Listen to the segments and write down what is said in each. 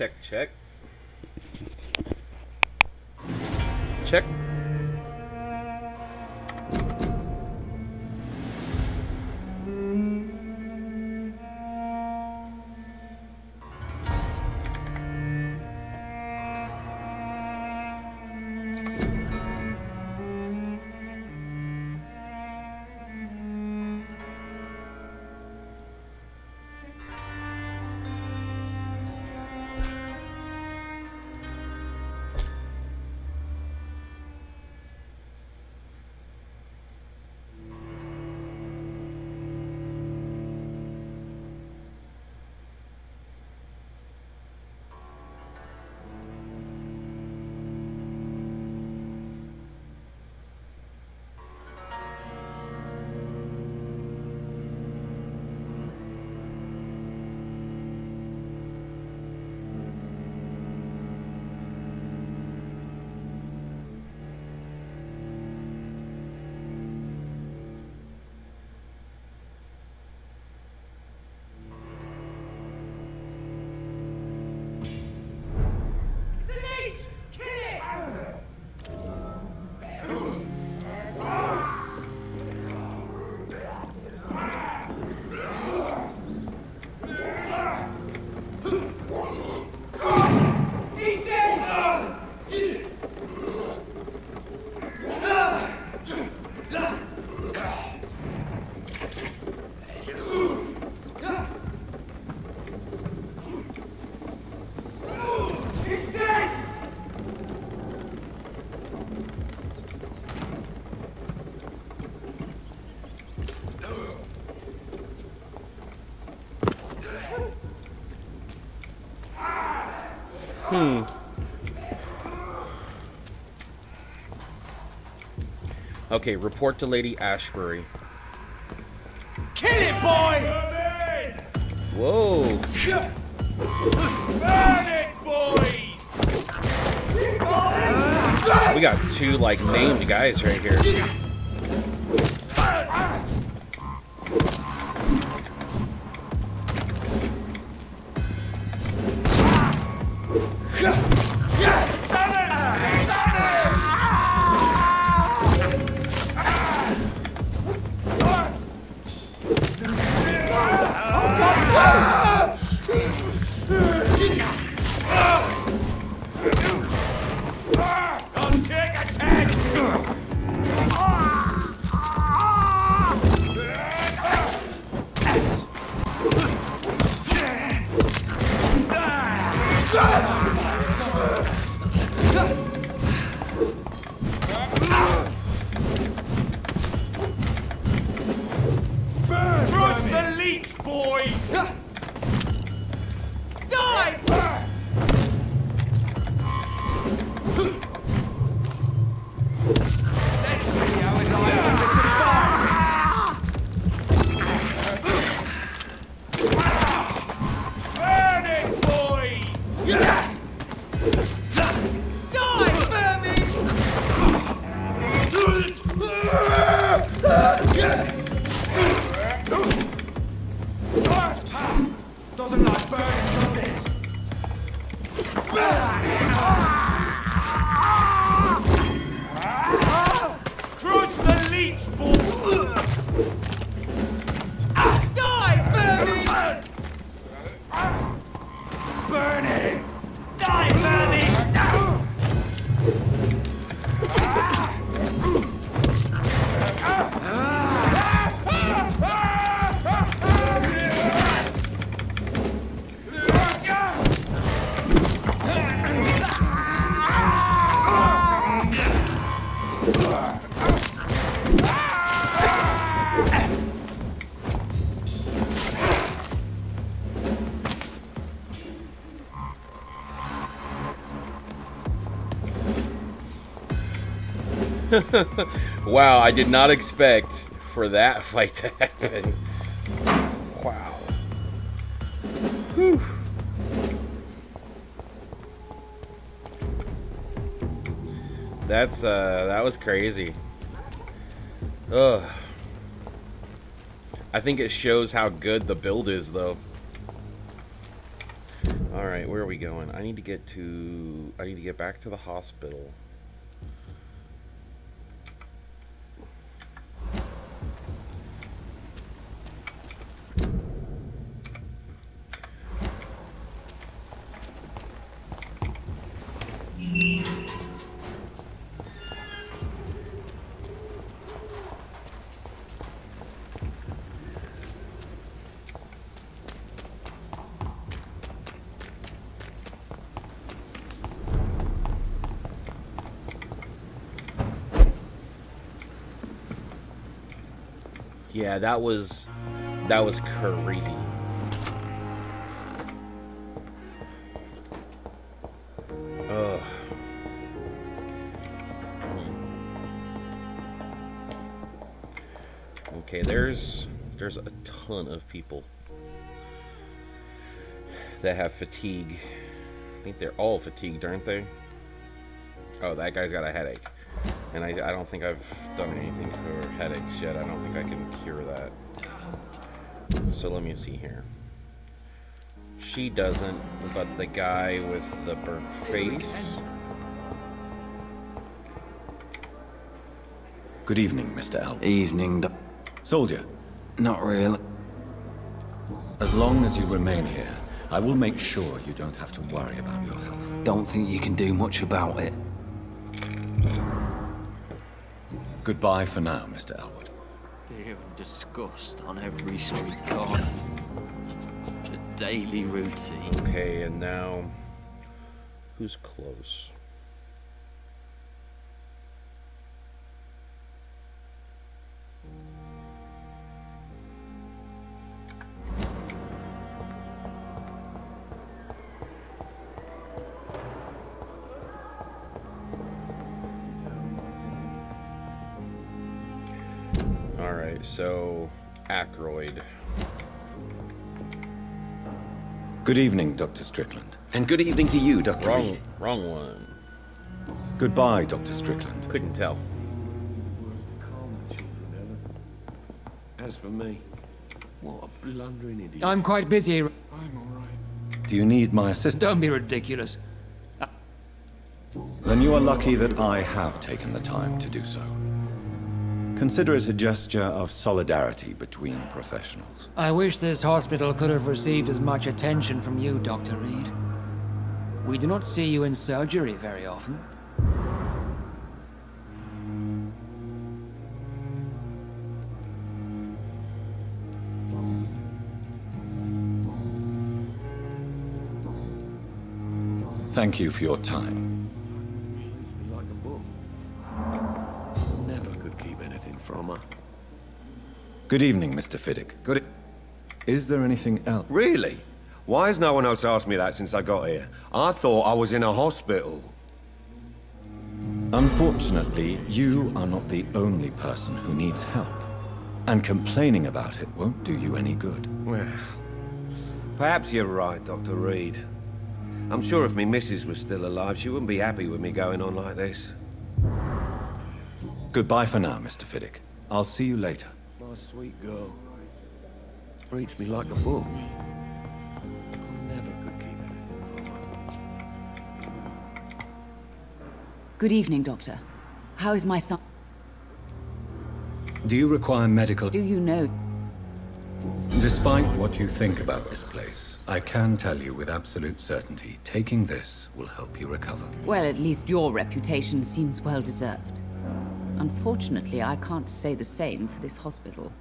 check, check. Check. Okay, report to Lady Ashbury. Kill it, boy! Whoa! Burn it, boys! We got two, like, named guys right here. Wow, I did not expect for that fight to happen. Wow. Whew. That was crazy. Ugh. I think it shows how good the build is, though. All right. Alright, where are we going? I need to get back to the hospital. Yeah, that was crazy. Ugh. Okay, there's a ton of people that have fatigue. I think they're all fatigued, aren't they? Oh, that guy's got a headache. And I don't think I've done anything for headaches yet. I don't think I can cure that. So let me see here. She doesn't, but the guy with the burnt face. Good evening, Mr. Elwood. Evening, Soldier. Not really. As long as you remain here, I will make sure you don't have to worry about your health. Don't think you can do much about it. Goodbye for now, Mr. Elwood. Fear and disgust on every street corner. The daily routine. Okay, and now, who's close? Alright, so Ackroyd. Good evening, Dr. Strickland. And good evening to you, Dr. Reed. Wrong one. Goodbye, Dr. Strickland. Couldn't tell. As for me, what a blundering idiot. I'm quite busy. I'm all right. Do you need my assistance? Don't be ridiculous. Then you are lucky that I have taken the time to do so. Consider it a gesture of solidarity between professionals. I wish this hospital could have received as much attention from you, Dr. Reed. We do not see you in surgery very often. Thank you for your time. Like a book. Never could keep anything from her. Good evening, Mr. Fiddick. Good. Is there anything else? Really? Why has no one else asked me that since I got here? I thought I was in a hospital. Unfortunately, you are not the only person who needs help. And complaining about it won't do you any good. Well, perhaps you're right, Dr. Reed. I'm sure if me missus was still alive, she wouldn't be happy with me going on like this. Goodbye for now, Mr. Fiddick. I'll see you later. My sweet girl. Reads me like a book. I never could keep anything from her. Good evening, Doctor. How is my son? Do you require medical... Do you know? Despite what you think about this place, I can tell you with absolute certainty, taking this will help you recover. Well, at least your reputation seems well deserved. Unfortunately, I can't say the same for this hospital.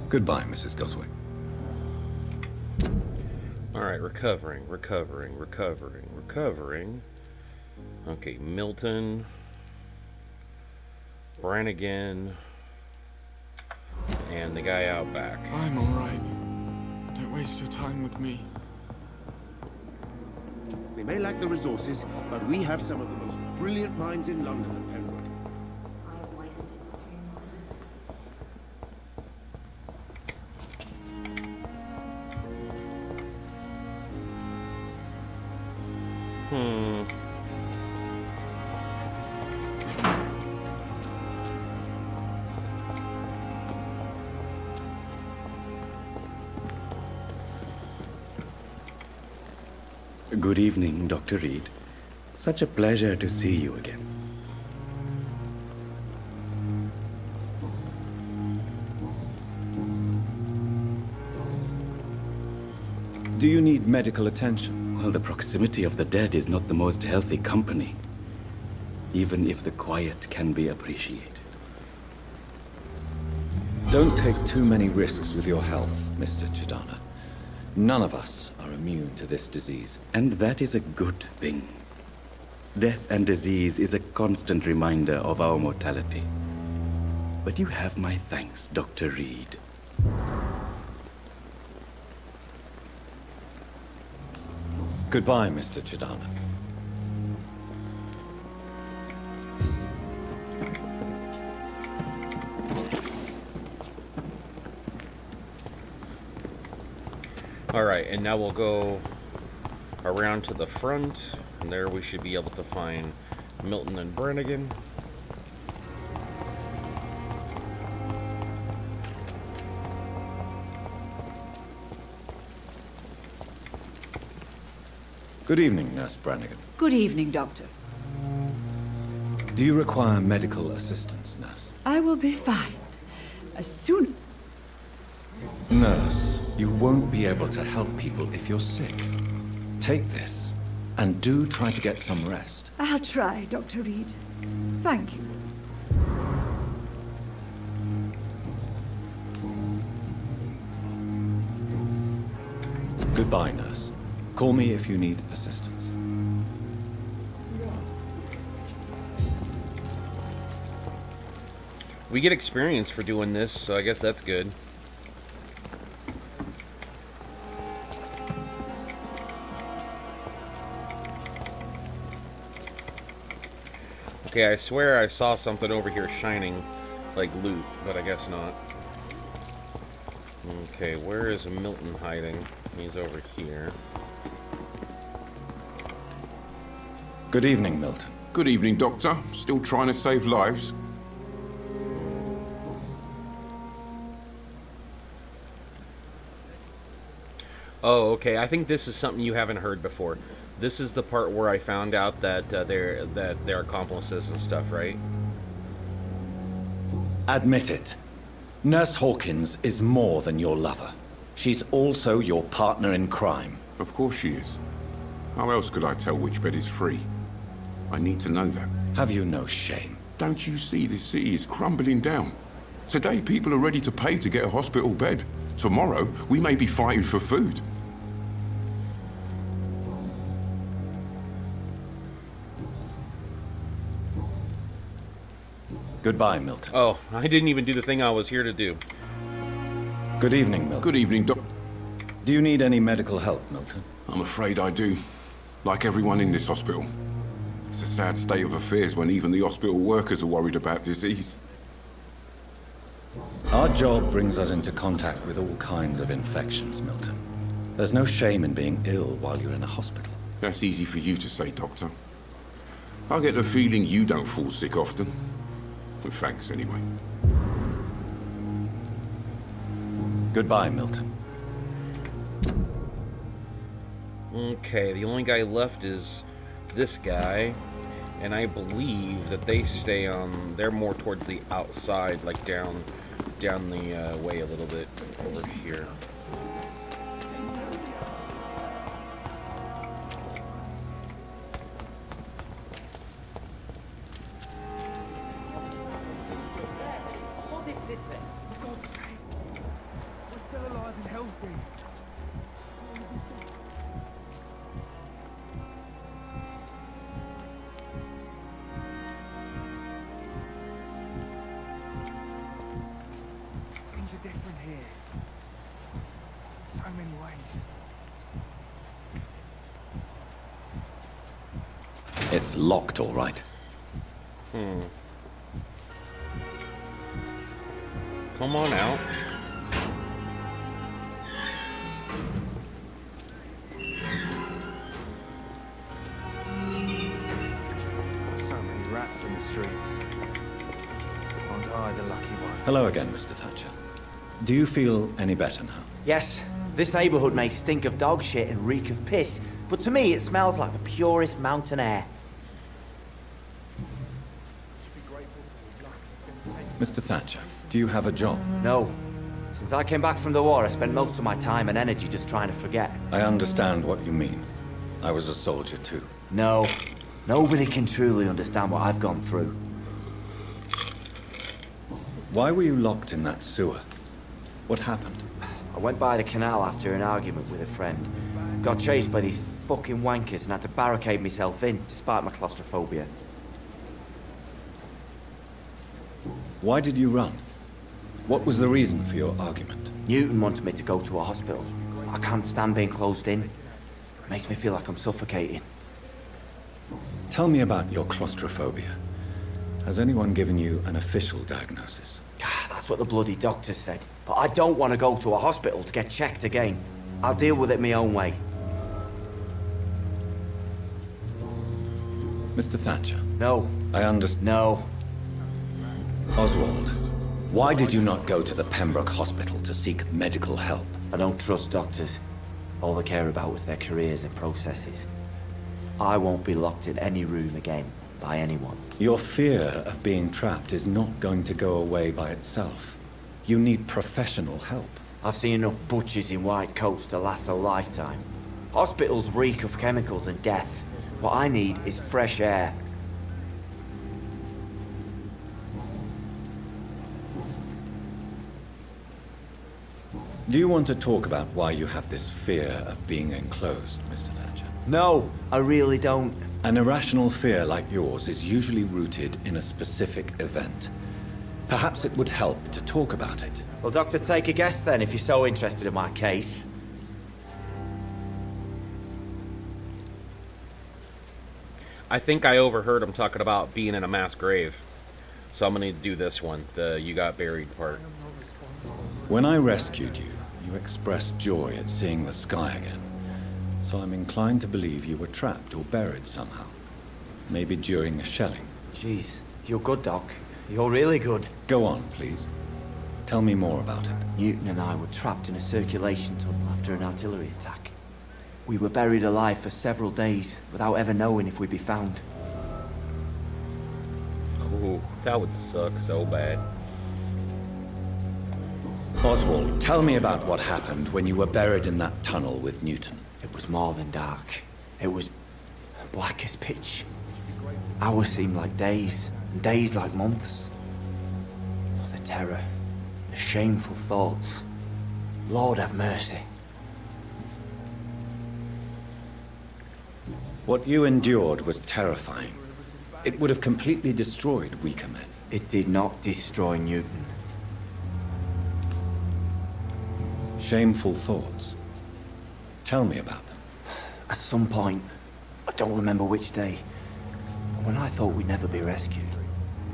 Goodbye, Mrs. Goswick. Alright, recovering. Okay, Milton. Brannigan. And the guy out back. I'm all right. Don't waste your time with me. We may lack the resources, but we have some of the most brilliant minds in London and Pembroke. Good evening, Dr. Reed. Such a pleasure to see you again. Do you need medical attention? Well, the proximity of the dead is not the most healthy company, even if the quiet can be appreciated. Don't take too many risks with your health, Mr. Chidana. None of us are immune to this disease. And that is a good thing. Death and disease is a constant reminder of our mortality. But you have my thanks, Dr. Reed. Goodbye, Mr. Chidana. Alright, and now we'll go around to the front, and there we should be able to find Milton and Brannigan. Good evening, Nurse Brannigan. Good evening, Doctor. Do you require medical assistance, Nurse? I will be fine. As soon... Nurse, you won't be able to help people if you're sick. Take this, and do try to get some rest. I'll try, Dr. Reed. Thank you. Goodbye, Nurse. Call me if you need assistance. We get experience for doing this, so I guess that's good. Okay, I swear I saw something over here shining like loot, but I guess not. Okay, where is Milton hiding? He's over here. Good evening, Milton. Good evening, Doctor. Still trying to save lives? Oh, okay. I think this is something you haven't heard before. This is the part where I found out that they're accomplices and stuff, right? Admit it. Nurse Hawkins is more than your lover. She's also your partner in crime. Of course she is. How else could I tell which bed is free? I need to know that. Have you no shame? Don't you see this city is crumbling down? Today people are ready to pay to get a hospital bed. Tomorrow we may be fighting for food. Goodbye, Milton. Oh, I didn't even do the thing I was here to do. Good evening, Milton. Good evening, Doc. Do you need any medical help, Milton? I'm afraid I do. Like everyone in this hospital. It's a sad state of affairs when even the hospital workers are worried about disease. Our job brings us into contact with all kinds of infections, Milton. There's no shame in being ill while you're in a hospital. That's easy for you to say, Doctor. I get the feeling you don't fall sick often. But thanks, anyway. Goodbye, Milton. Okay, the only guy left is this guy, and I believe that they stay on, they're more towards the outside, like down the way a little bit over here. It's locked, all right. Come on out. So many rats in the streets. Aren't I the lucky one? Hello again, Mr. Thatcher. Do you feel any better now? Yes, This neighborhood may stink of dog shit and reek of piss, but to me it smells like the purest mountain air. Mr. Thatcher, do you have a job? No. Since I came back from the war, I spent most of my time and energy just trying to forget. I understand what you mean. I was a soldier too. No. Nobody can truly understand what I've gone through. Why were you locked in that sewer? What happened? I went by the canal after an argument with a friend. Got chased by these fucking wankers and had to barricade myself in, despite my claustrophobia. Why did you run? What was the reason for your argument? Newton wanted me to go to a hospital. I can't stand being closed in. Makes me feel like I'm suffocating. Tell me about your claustrophobia. Has anyone given you an official diagnosis? That's what the bloody doctor said. But I don't want to go to a hospital to get checked again. I'll deal with it my own way. Mr. Thatcher? No. I understand. No. Oswald, why did you not go to the Pembroke Hospital to seek medical help? I don't trust doctors. All they care about is their careers and processes. I won't be locked in any room again by anyone. Your fear of being trapped is not going to go away by itself. You need professional help. I've seen enough butchers in white coats to last a lifetime. Hospitals reek of chemicals and death. What I need is fresh air. Do you want to talk about why you have this fear of being enclosed, Mr. Thatcher? No, I really don't. An irrational fear like yours is usually rooted in a specific event. Perhaps it would help to talk about it. Well, Doctor, take a guess then, if you're so interested in my case. I think I overheard him talking about being in a mass grave. So I'm going to do this one, the you got buried part. When I rescued you, you expressed joy at seeing the sky again. So I'm inclined to believe you were trapped or buried somehow. Maybe during a shelling. Jeez, you're good, Doc. You're really good. Go on, please. Tell me more about it. Newton and I were trapped in a circulation tunnel after an artillery attack. We were buried alive for several days without ever knowing if we'd be found. Ooh, that would suck so bad. Oswald, tell me about what happened when you were buried in that tunnel with Newton. It was more than dark. It was black as pitch. Hours seemed like days, and days like months. Oh, the terror, the shameful thoughts. Lord have mercy. What you endured was terrifying. It would have completely destroyed weaker men. It did not destroy Newton. Shameful thoughts. Tell me about them. At some point, I don't remember which day, but when I thought we'd never be rescued,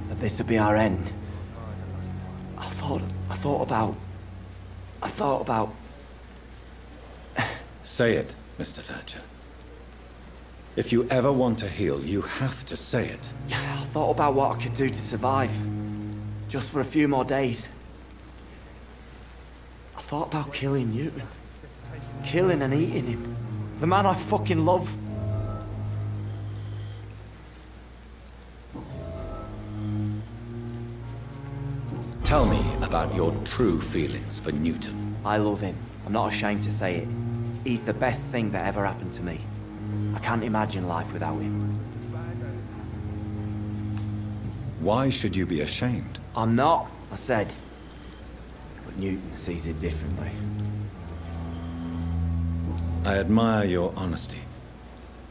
that this would be our end, I thought about... Say it, Mr. Thatcher. If you ever want to heal, you have to say it. I thought about what I could do to survive. Just for a few more days. I thought about killing Newton. Killing and eating him. The man I fucking love. Tell me about your true feelings for Newton. I love him. I'm not ashamed to say it. He's the best thing that ever happened to me. I can't imagine life without him. Why should you be ashamed? I'm not, I said. But Newton sees it differently. I admire your honesty.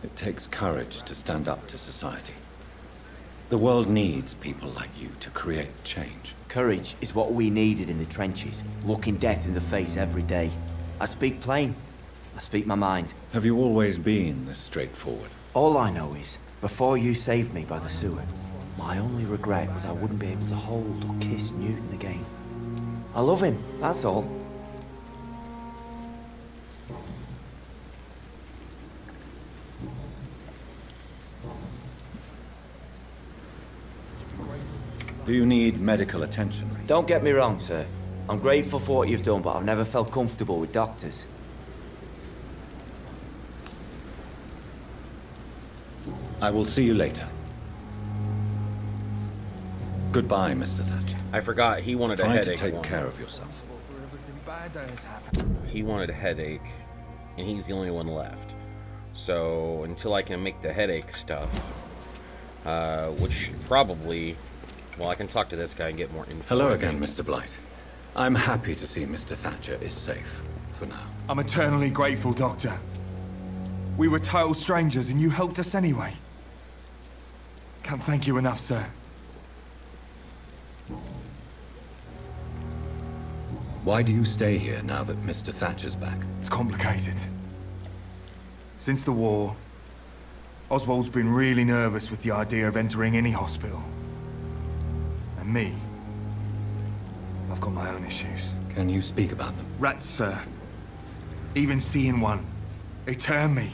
It takes courage to stand up to society. The world needs people like you to create change. Courage is what we needed in the trenches, looking death in the face every day. I speak plain. I speak my mind. Have you always been this straightforward? All I know is, before you saved me by the sewer, my only regret was I wouldn't be able to hold or kiss Newton again. I love him, that's all. Do you need medical attention? Don't get me wrong, sir. I'm grateful for what you've done, but I've never felt comfortable with doctors. I will see you later. Goodbye, Mr. Thatcher. I forgot he wanted a Try headache. to take care of yourself. He wanted a headache, and he's the only one left. So until I can make the headache stuff, which probably, well, I can talk to this guy and get more info. Hello again, Mr. Blight. I'm happy to see Mr. Thatcher is safe for now. I'm eternally grateful, Doctor. We were total strangers, and you helped us anyway. Can't thank you enough, sir. Why do you stay here now that Mr. Thatcher's back? It's complicated. Since the war, Oswald's been really nervous with the idea of entering any hospital. And me, I've got my own issues. Can you speak about them? Rats, sir. Even seeing one, they turn me.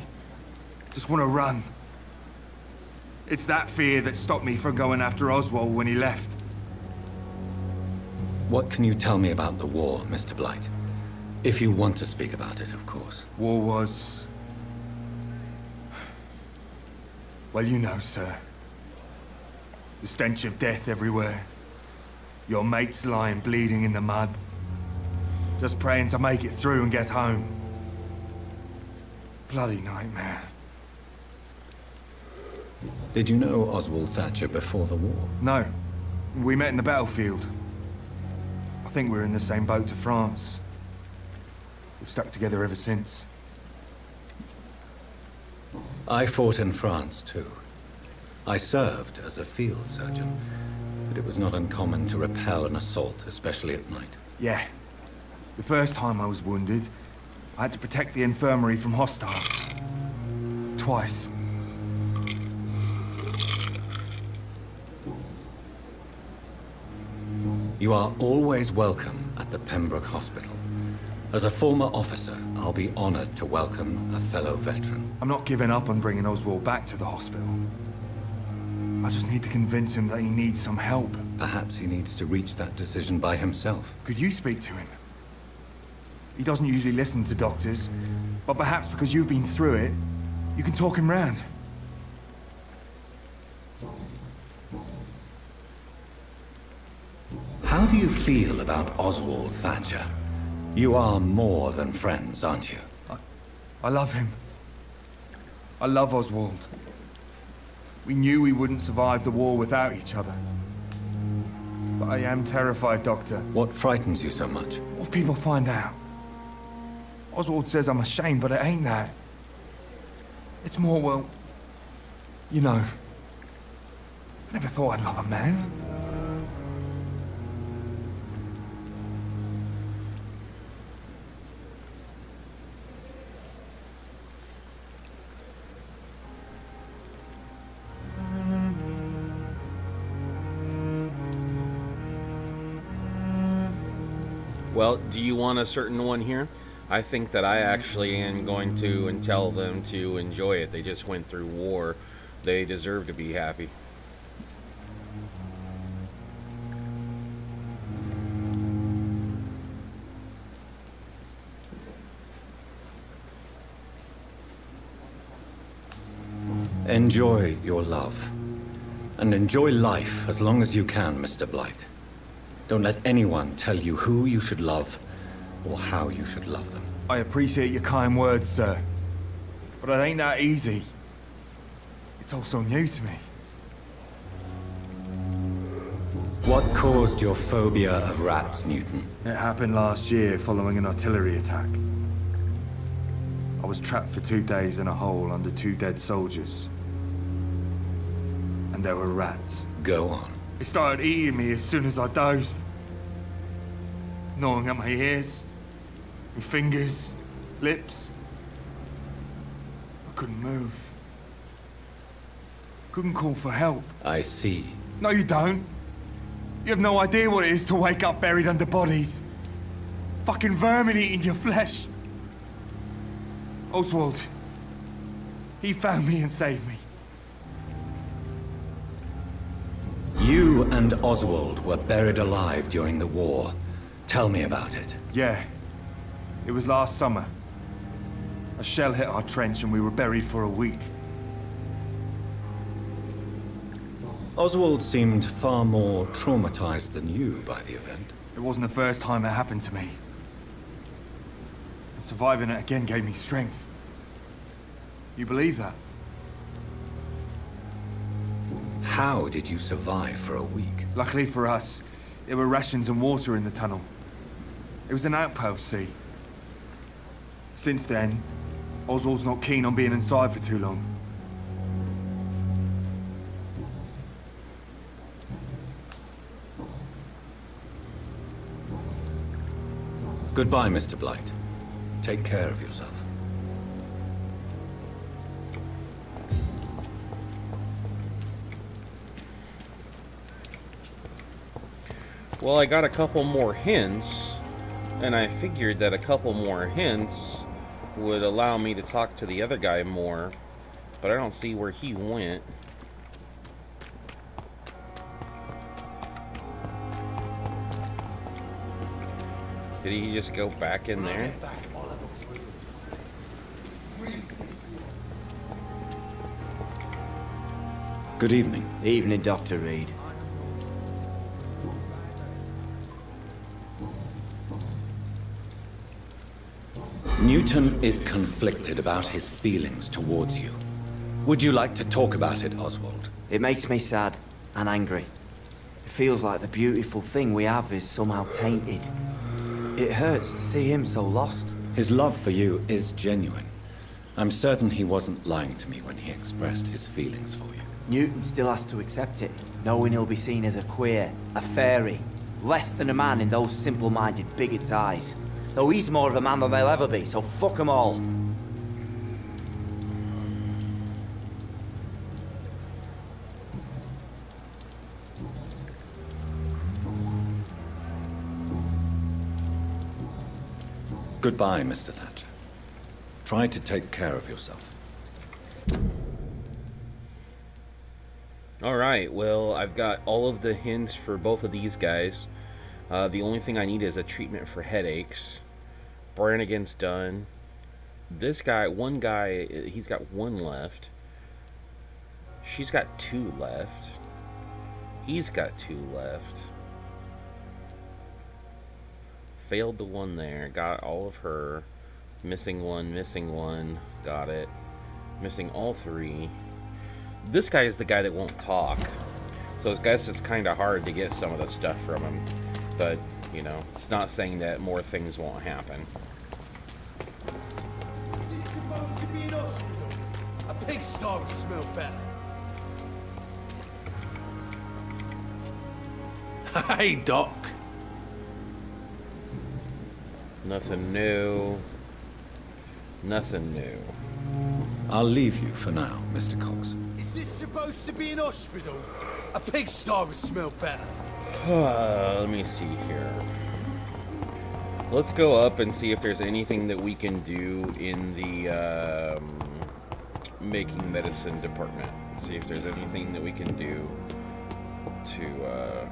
Just want to run. It's that fear that stopped me from going after Oswald when he left. What can you tell me about the war, Mr. Blight? If you want to speak about it, of course. War was... well, you know, sir. The stench of death everywhere. Your mates lying bleeding in the mud. Just praying to make it through and get home. Bloody nightmare. Did you know Oswald Thatcher before the war? No. We met in the battlefield. I think we're in the same boat to France. We've stuck together ever since. I fought in France, too. I served as a field surgeon, but it was not uncommon to repel an assault, especially at night. Yeah. The first time I was wounded, I had to protect the infirmary from hostiles. Twice. You are always welcome at the Pembroke Hospital. As a former officer, I'll be honored to welcome a fellow veteran. I'm not giving up on bringing Oswald back to the hospital. I just need to convince him that he needs some help. Perhaps he needs to reach that decision by himself. Could you speak to him? He doesn't usually listen to doctors, but perhaps because you've been through it, you can talk him round. How do you feel about Oswald Thatcher? You are more than friends, aren't you? I love him. I love Oswald. We knew we wouldn't survive the war without each other. But I am terrified, Doctor. What frightens you so much? What if people find out? Oswald says I'm ashamed, but it ain't that. It's more, well, you know, I never thought I'd love a man. Well, do you want a certain one here? I think that I actually am going to and tell them to enjoy it. They just went through war. They deserve to be happy. Enjoy your love. And enjoy life as long as you can, Mr. Blight. Don't let anyone tell you who you should love or how you should love them. I appreciate your kind words, sir. But it ain't that easy. It's all so new to me. What caused your phobia of rats, Newton? It happened last year following an artillery attack. I was trapped for 2 days in a hole under 2 dead soldiers. And there were rats. Go on. They started eating me as soon as I dozed. Gnawing at my ears, my fingers, lips. I couldn't move. Couldn't call for help. I see. No, you don't. You have no idea what it is to wake up buried under bodies. Fucking vermin eating your flesh. Oswald. He found me and saved me. You and Oswald were buried alive during the war. Tell me about it. Yeah. It was last summer. A shell hit our trench and we were buried for a week. Oswald seemed far more traumatized than you by the event. It wasn't the first time it happened to me. And surviving it again gave me strength. You believe that? How did you survive for a week? Luckily for us, there were rations and water in the tunnel. It was an outpost, see? Since then, Oswald's not keen on being inside for too long. Goodbye, Mr. Blight. Take care of yourself. Well, I got a couple more hints, and I figured that a couple more hints would allow me to talk to the other guy more, but I don't see where he went. Did he just go back in there? Good evening. Evening, Dr. Reed. Newton is conflicted about his feelings towards you. Would you like to talk about it, Oswald? It makes me sad and angry. It feels like the beautiful thing we have is somehow tainted. It hurts to see him so lost. His love for you is genuine. I'm certain he wasn't lying to me when he expressed his feelings for you. Newton still has to accept it, knowing he'll be seen as a queer, a fairy, less than a man in those simple-minded bigots' eyes. Though he's more of a man than they'll ever be, so fuck them all. Goodbye, Mr. Thatcher. Try to take care of yourself. Alright, well, I've got all of the hints for both of these guys. The only thing I need is a treatment for headaches. Brannigan's done. This guy, one guy, he's got one left. She's got two left. He's got two left. Failed the one there. Got all of her. Missing one. Got it. Missing all three. This guy is the guy that won't talk. So I guess it's kind of hard to get some of the stuff from him. But, you know, it's not saying that more things won't happen. Is this supposed to be an hospital? A pigsty would smell better. Hey, Doc. Nothing new. Nothing new. I'll leave you for now, Mr. Cox. Is this supposed to be an hospital? A pigsty would smell better. Let me see here. Let's go up and see if there's anything that we can do in the making medicine department. See if there's anything that we can do to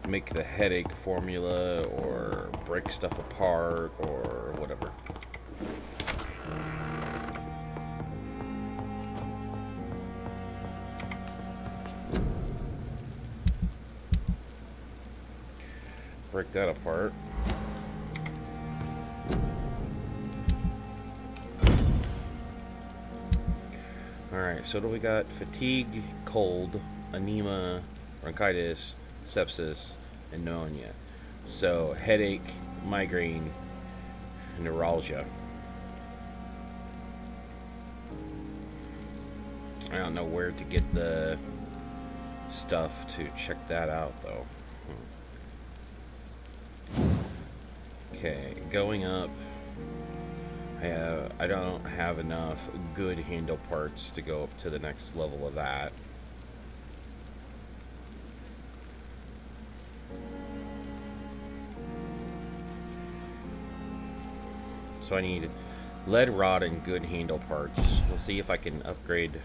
make the headache formula or break stuff apart or whatever. Break that apart. Alright, so what do we got? Fatigue, cold, anemia, bronchitis, sepsis, and pneumonia. So, headache, migraine, neuralgia. I don't know where to get the stuff to check that out, though. Okay, going up. I don't have enough good handle parts to go up to the next level of that. So I need lead rod and good handle parts. We'll see if I can upgrade.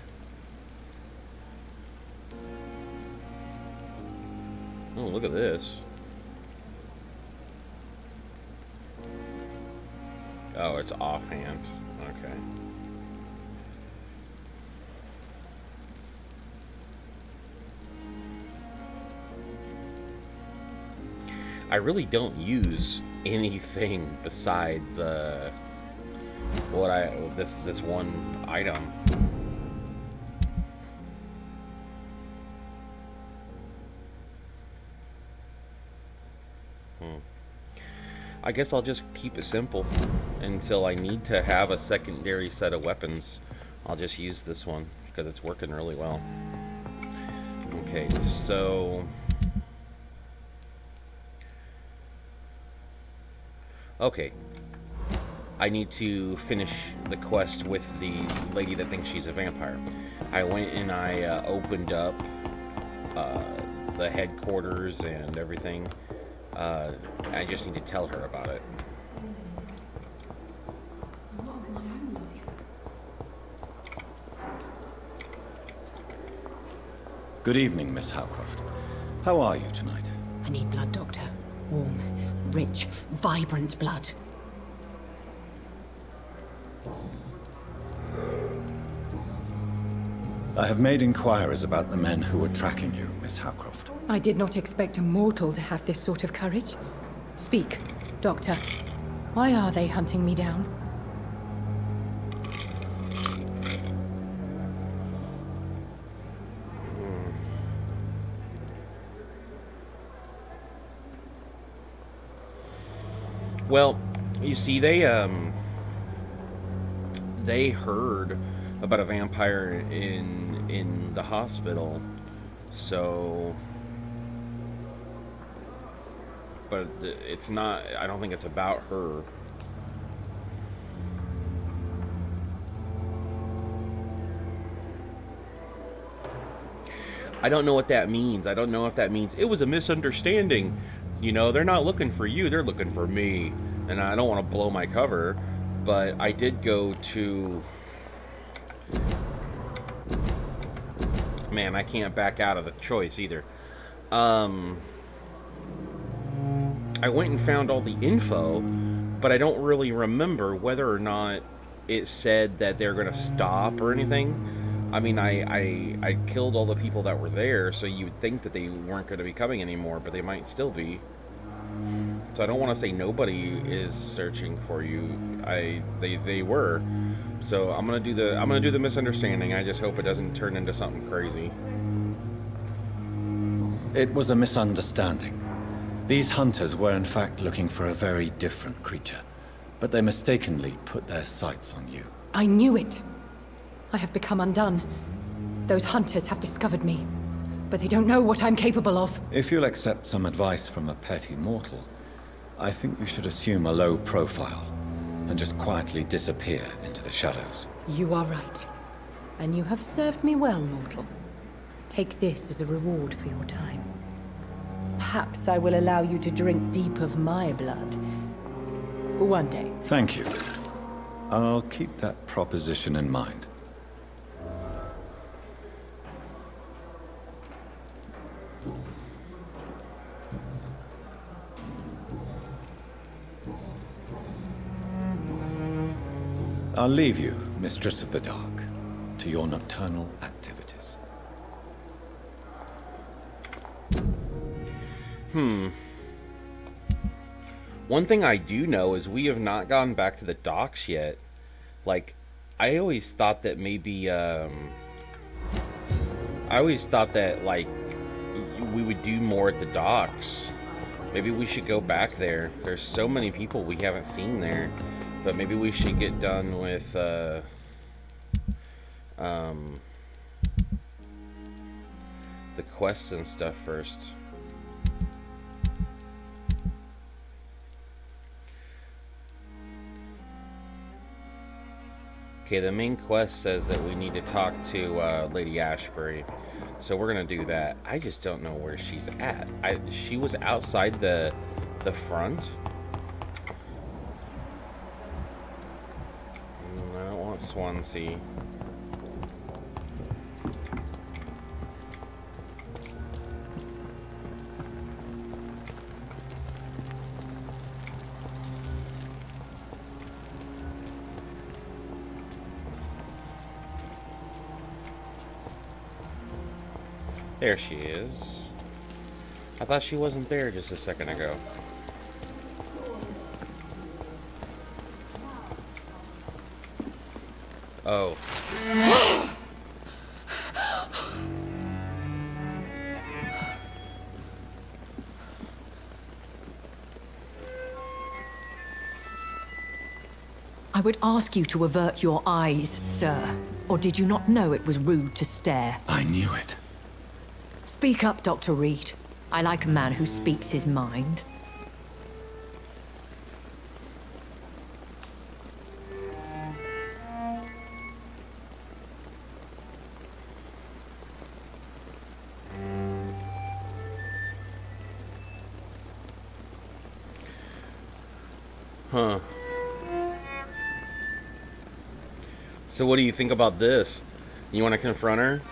Oh, look at this. Oh, it's offhand. Okay. I really don't use anything besides this one item. I guess I'll just keep it simple until I need to have a secondary set of weapons. I'll just use this one because it's working really well. Okay, so okay, I need to finish the quest with the lady that thinks she's a vampire. I went and I opened up the headquarters and everything. I just need to tell her about it. Good evening, Miss Howcroft. How are you tonight? I need blood, Doctor. Warm, rich, vibrant blood. I have made inquiries about the men who were tracking you, Miss Howcroft. I did not expect a mortal to have this sort of courage. Speak, Doctor. Why are they hunting me down? Well, you see, they heard about a vampire in the hospital, so, but it's not, I don't think it's about her. I don't know what that means. I don't know if that means it was a misunderstanding. You know, they're not looking for you, they're looking for me. And I don't want to blow my cover, but I did go to... Man, I can't back out of the choice either. I went and found all the info, but I don't really remember whether or not it said that they're going to stop or anything. I mean, I killed all the people that were there, so you would think that they weren't going to be coming anymore, but they might still be. So I don't want to say nobody is searching for you. They were. So I'm gonna do the misunderstanding. I just hope it doesn't turn into something crazy. It was a misunderstanding. These hunters were in fact looking for a very different creature, but they mistakenly put their sights on you. I knew it. I have become undone. Those hunters have discovered me, but they don't know what I'm capable of. If you'll accept some advice from a petty mortal, I think you should assume a low profile and just quietly disappear into the shadows. You are right. And you have served me well, mortal. Take this as a reward for your time. Perhaps I will allow you to drink deep of my blood. One day. Thank you. I'll keep that proposition in mind. I'll leave you, Mistress of the Dark, to your nocturnal activities. One thing I do know is we have not gone back to the docks yet. Like, I always thought that maybe, like, we would do more at the docks. Maybe we should go back there. There's so many people we haven't seen there. But maybe we should get done with, the quests and stuff first. Okay, the main quest says that we need to talk to, Lady Ashbury. So we're gonna do that. I just don't know where she's at. She was outside the front. I don't want Swansea. There she is. I thought she wasn't there just a second ago. Oh. I would ask you to avert your eyes, sir. Or did you not know it was rude to stare? I knew it. Speak up, Dr. Reed. I like a man who speaks his mind. Huh. So what do you think about this? You want to confront her?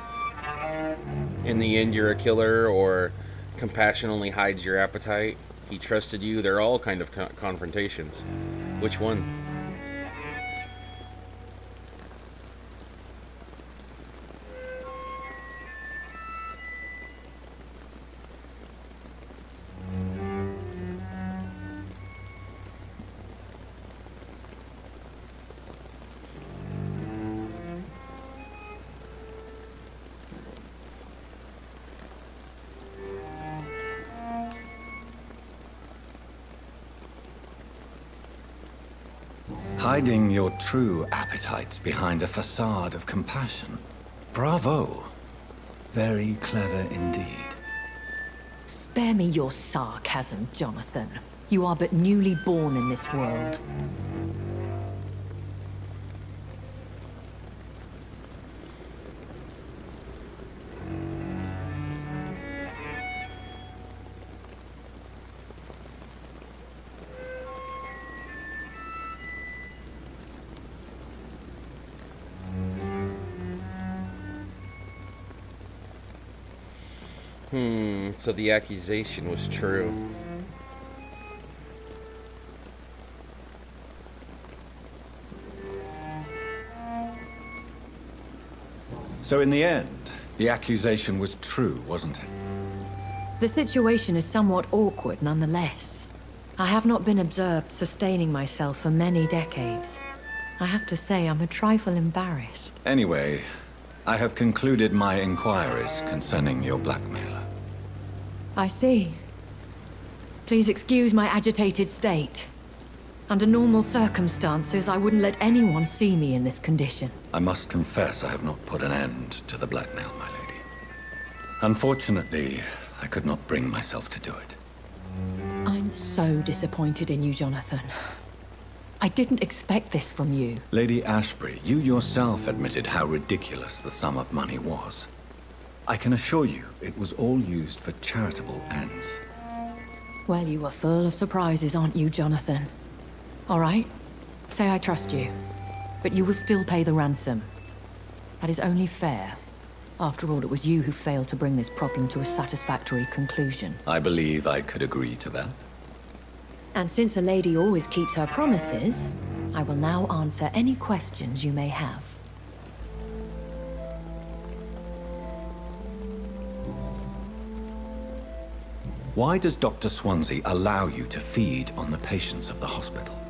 In the end, you're a killer, or compassion only hides your appetite? He trusted you. They're all kind of confrontations. Which one? Hiding your true appetites behind a facade of compassion. Bravo. Very clever indeed. Spare me your sarcasm, Jonathan. You are but newly born in this world. So the accusation was true. So in the end, the accusation was true, wasn't it? The situation is somewhat awkward nonetheless. I have not been observed sustaining myself for many decades. I have to say I'm a trifle embarrassed. Anyway, I have concluded my inquiries concerning your blackmailer. I see. Please excuse my agitated state. Under normal circumstances, I wouldn't let anyone see me in this condition. I must confess I have not put an end to the blackmail, my lady. Unfortunately, I could not bring myself to do it. I'm so disappointed in you, Jonathan. I didn't expect this from you. Lady Ashbury, you yourself admitted how ridiculous the sum of money was. I can assure you, it was all used for charitable ends. Well, you are full of surprises, aren't you, Jonathan? All right, say I trust you, but you will still pay the ransom. That is only fair. After all, it was you who failed to bring this problem to a satisfactory conclusion. I believe I could agree to that. And since a lady always keeps her promises, I will now answer any questions you may have. Why does Dr. Swansea allow you to feed on the patients of the hospital?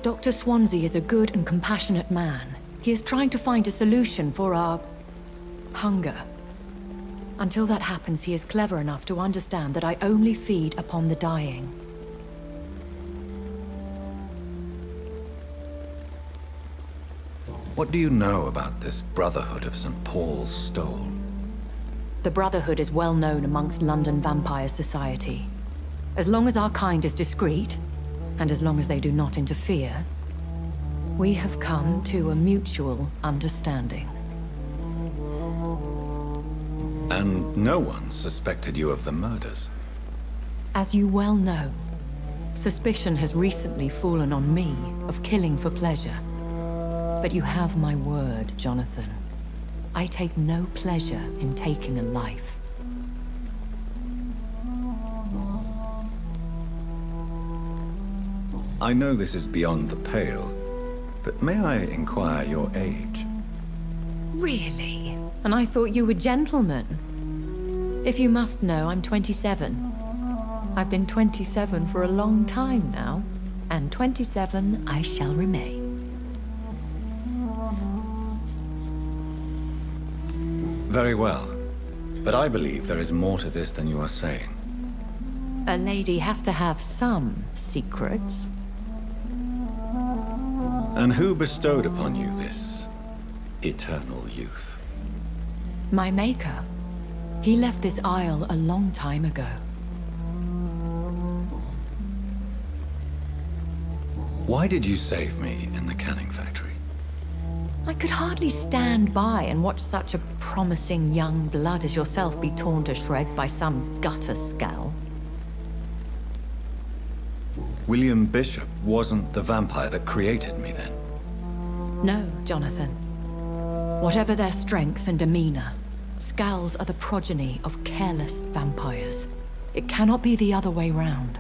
Dr. Swansea is a good and compassionate man. He is trying to find a solution for our hunger. Until that happens, he is clever enough to understand that I only feed upon the dying. What do you know about this Brotherhood of St. Paul's Stole? The Brotherhood is well known amongst London vampire society. As long as our kind is discreet, and as long as they do not interfere, we have come to a mutual understanding. And no one suspected you of the murders? As you well know, suspicion has recently fallen on me of killing for pleasure. But you have my word, Jonathan. I take no pleasure in taking a life. I know this is beyond the pale, but may I inquire your age? Really? And I thought you were gentlemen. If you must know, I'm 27. I've been 27 for a long time now, and 27 I shall remain. Very well. But I believe there is more to this than you are saying. A lady has to have some secrets. And who bestowed upon you this eternal youth? My maker. He left this isle a long time ago. Why did you save me in the canning factory? I could hardly stand by and watch such a promising young blood as yourself be torn to shreds by some gutter scowl. William Bishop wasn't the vampire that created me then? No, Jonathan. Whatever their strength and demeanor, Scowls are the progeny of careless vampires. It cannot be the other way round.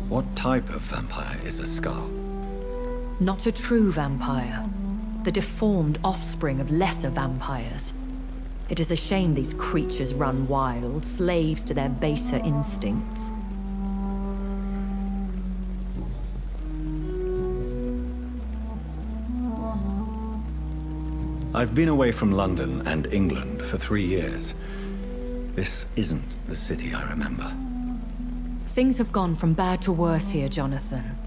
What type of vampire is a Scowl? Not a true vampire. The deformed offspring of lesser vampires. It is a shame these creatures run wild, slaves to their baser instincts. I've been away from London and England for 3 years. This isn't the city I remember. Things have gone from bad to worse here, Jonathan.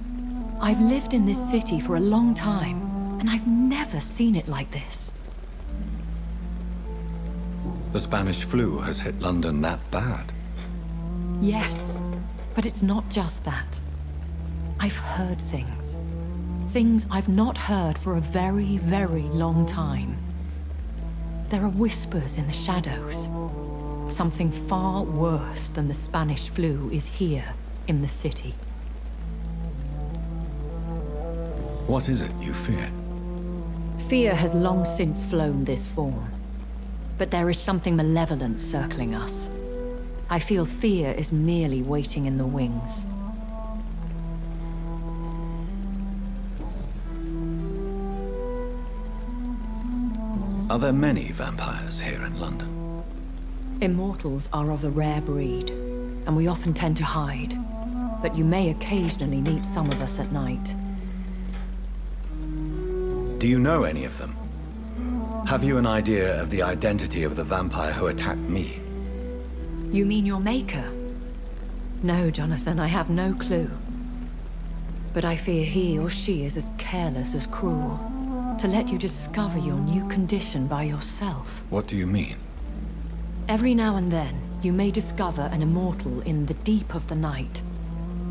I've lived in this city for a long time, and I've never seen it like this. The Spanish flu has hit London that bad? Yes, but it's not just that. I've heard things. Things I've not heard for a very, very long time. There are whispers in the shadows. Something far worse than the Spanish flu is here in the city. What is it you fear? Fear has long since flown this form. But there is something malevolent circling us. I feel fear is merely waiting in the wings. Are there many vampires here in London? Immortals are of a rare breed, and we often tend to hide. But you may occasionally meet some of us at night. Do you know any of them? Have you an idea of the identity of the vampire who attacked me? You mean your maker? No, Jonathan, I have no clue. But I fear he or she is as careless as cruel. To let you discover your new condition by yourself. What do you mean? Every now and then, you may discover an immortal in the deep of the night.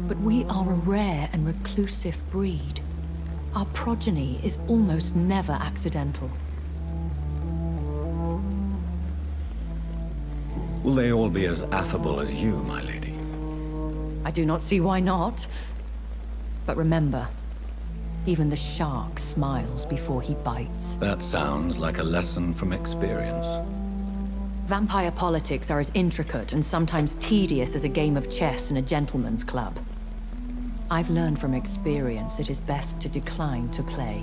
But we are a rare and reclusive breed. Our progeny is almost never accidental. Will they all be as affable as you, my lady? I do not see why not. But remember, even the shark smiles before he bites. That sounds like a lesson from experience. Vampire politics are as intricate and sometimes tedious as a game of chess in a gentleman's club. I've learned from experience it is best to decline to play.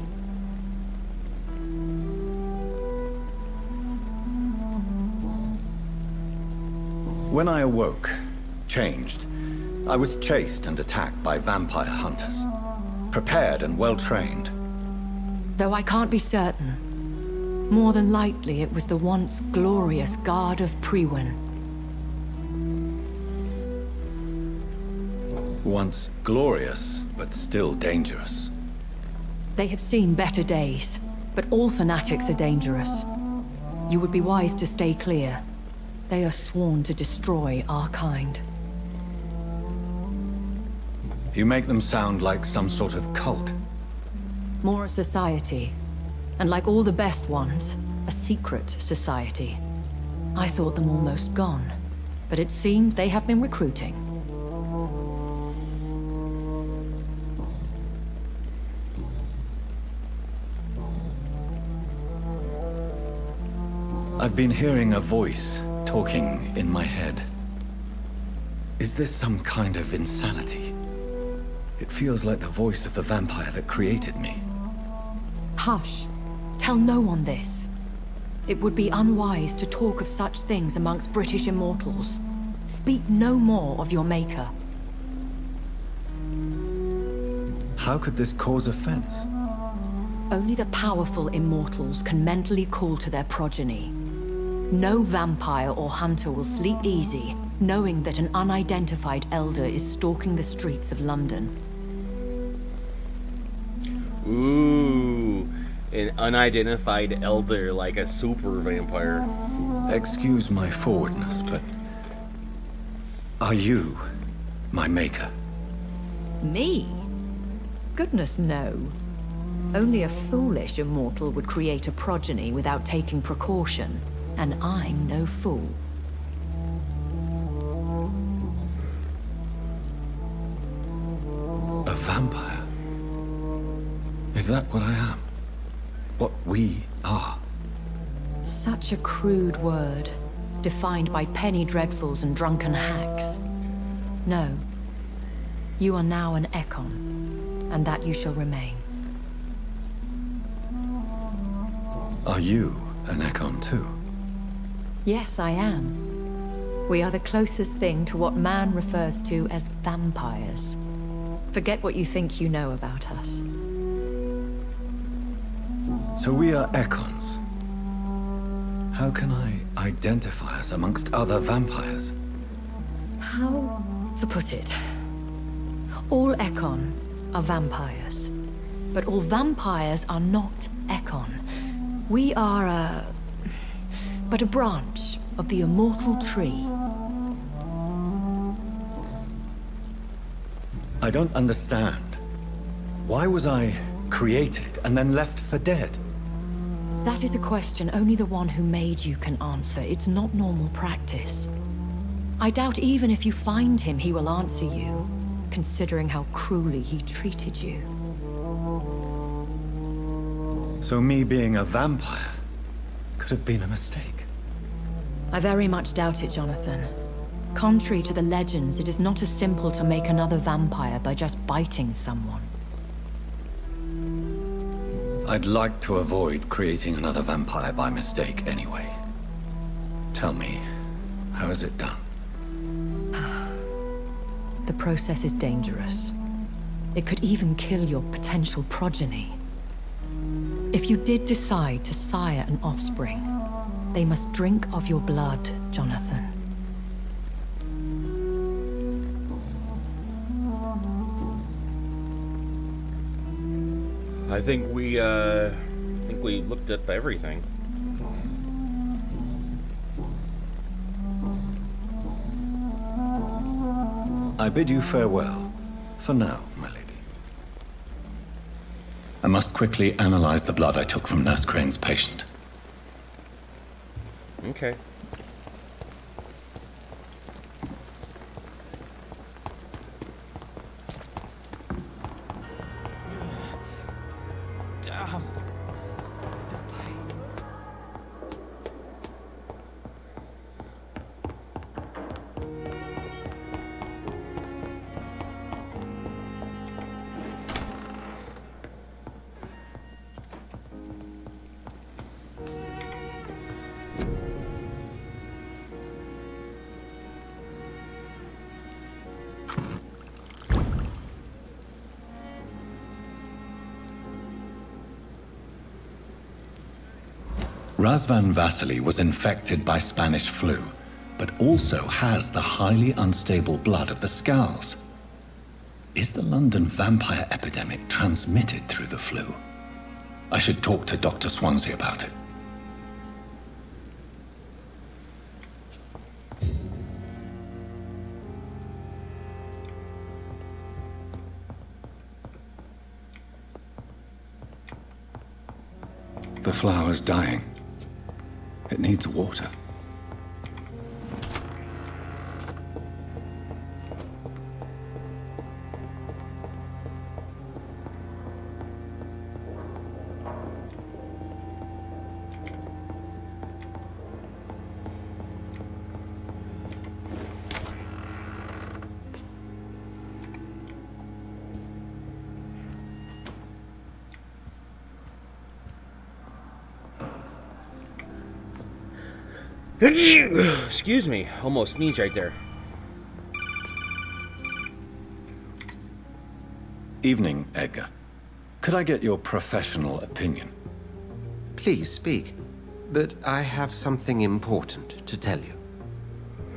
When I awoke, changed, I was chased and attacked by vampire hunters. Prepared and well-trained. Though I can't be certain, more than likely it was the once glorious Guard of Priwen. Once glorious, but still dangerous. They have seen better days, but all fanatics are dangerous. You would be wise to stay clear. They are sworn to destroy our kind. You make them sound like some sort of cult. More a society. And like all the best ones, a secret society. I thought them almost gone, but it seemed they have been recruiting. I've been hearing a voice talking in my head. Is this some kind of insanity? It feels like the voice of the vampire that created me. Hush. Tell no one this. It would be unwise to talk of such things amongst British immortals. Speak no more of your maker. How could this cause offense? Only the powerful immortals can mentally call to their progeny. No vampire or hunter will sleep easy, knowing that an unidentified elder is stalking the streets of London. Ooh, an unidentified elder, like a super vampire. Excuse my forwardness, but are you my maker? Me? Goodness, no. Only a foolish immortal would create a progeny without taking precaution, and I'm no fool. A vampire? Is that what I am? What we are? Such a crude word, defined by penny dreadfuls and drunken hacks. No. You are now an Ekon, and that you shall remain. Are you an Ekon too? Yes, I am. We are the closest thing to what man refers to as vampires. Forget what you think you know about us. So we are Ekons. How can I identify us amongst other vampires? How to put it? All Ekon are vampires. But all vampires are not Ekon. We are but a branch of the immortal tree. I don't understand. Why was I created and then left for dead? That is a question only the one who made you can answer. It's not normal practice. I doubt even if you find him, he will answer you, considering how cruelly he treated you. So me being a vampire could have been a mistake. I very much doubt it, Jonathan. Contrary to the legends, it is not as simple to make another vampire by just biting someone. I'd like to avoid creating another vampire by mistake anyway. Tell me, how is it done? The process is dangerous. It could even kill your potential progeny. If you did decide to sire an offspring, they must drink of your blood, Jonathan. I think we looked up everything. I bid you farewell, for now, my lady. I must quickly analyze the blood I took from Nurse Crane's patient. Okay. Damn. Razvan Vasily was infected by Spanish flu, but also has the highly unstable blood of the Scowls. Is the London vampire epidemic transmitted through the flu? I should talk to Dr. Swansea about it. The flower's dying. It needs water. Excuse me, almost sneezed right there. Evening, Edgar. Could I get your professional opinion? Please speak, but I have something important to tell you.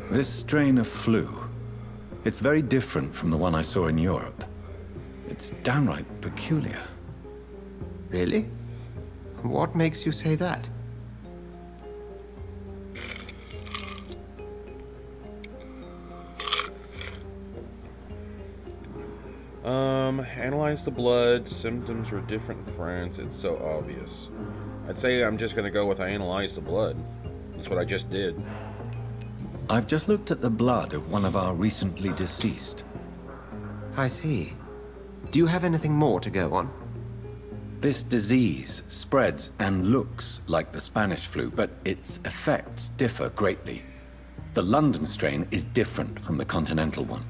This strain of flu, it's very different from the one I saw in Europe. It's downright peculiar. Really? What makes you say that? Analyze the blood. Symptoms were different in France. It's so obvious. I'd say I'm just gonna go with I analyzed the blood. That's what I just did. I've just looked at the blood of one of our recently deceased. I see. Do you have anything more to go on? This disease spreads and looks like the Spanish flu, but its effects differ greatly. The London strain is different from the continental one.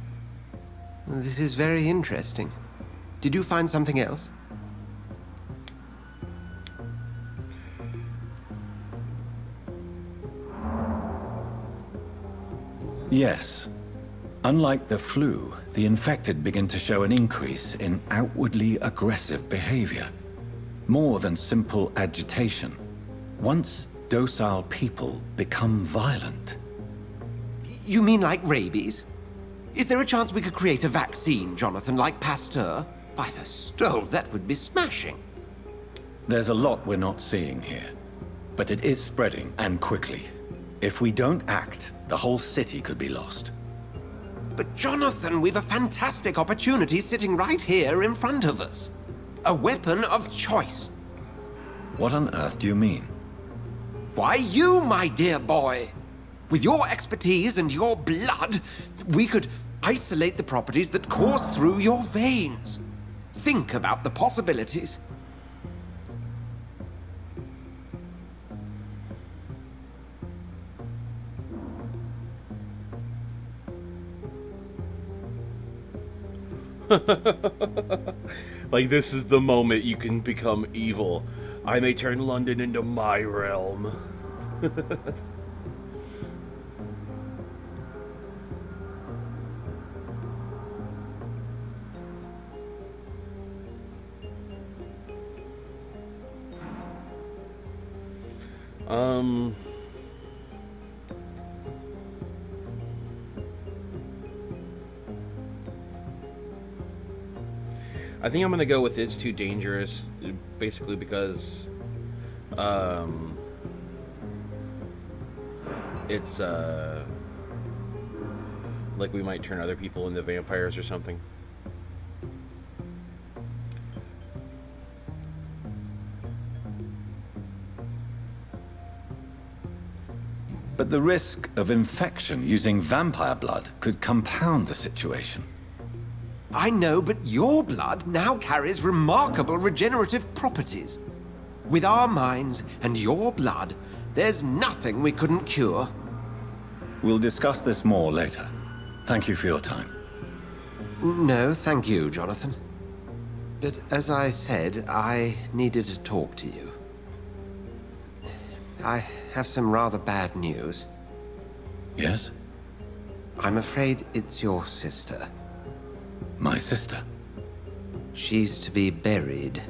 This is very interesting. Did you find something else? Yes. Unlike the flu, the infected begin to show an increase in outwardly aggressive behavior. More than simple agitation. Once docile people become violent. You mean like rabies? Is there a chance we could create a vaccine, Jonathan, like Pasteur? By the stove, that would be smashing. There's a lot we're not seeing here. But it is spreading, and quickly. If we don't act, the whole city could be lost. But Jonathan, we've a fantastic opportunity sitting right here in front of us. A weapon of choice. What on earth do you mean? Why, you, my dear boy. With your expertise and your blood, we could isolate the properties that course through your veins. Think about the possibilities. Like, this is the moment you can become evil. I may turn London into my realm. I think I'm gonna go with It's Too Dangerous, basically because, it's, like we might turn other people into vampires or something. But the risk of infection using vampire blood could compound the situation. I know, but your blood now carries remarkable regenerative properties. With our minds and your blood, there's nothing we couldn't cure. We'll discuss this more later. Thank you for your time. No, thank you, Jonathan. But as I said, I needed to talk to you. I have some rather bad news. Yes? I'm afraid it's your sister. My sister? She's to be buried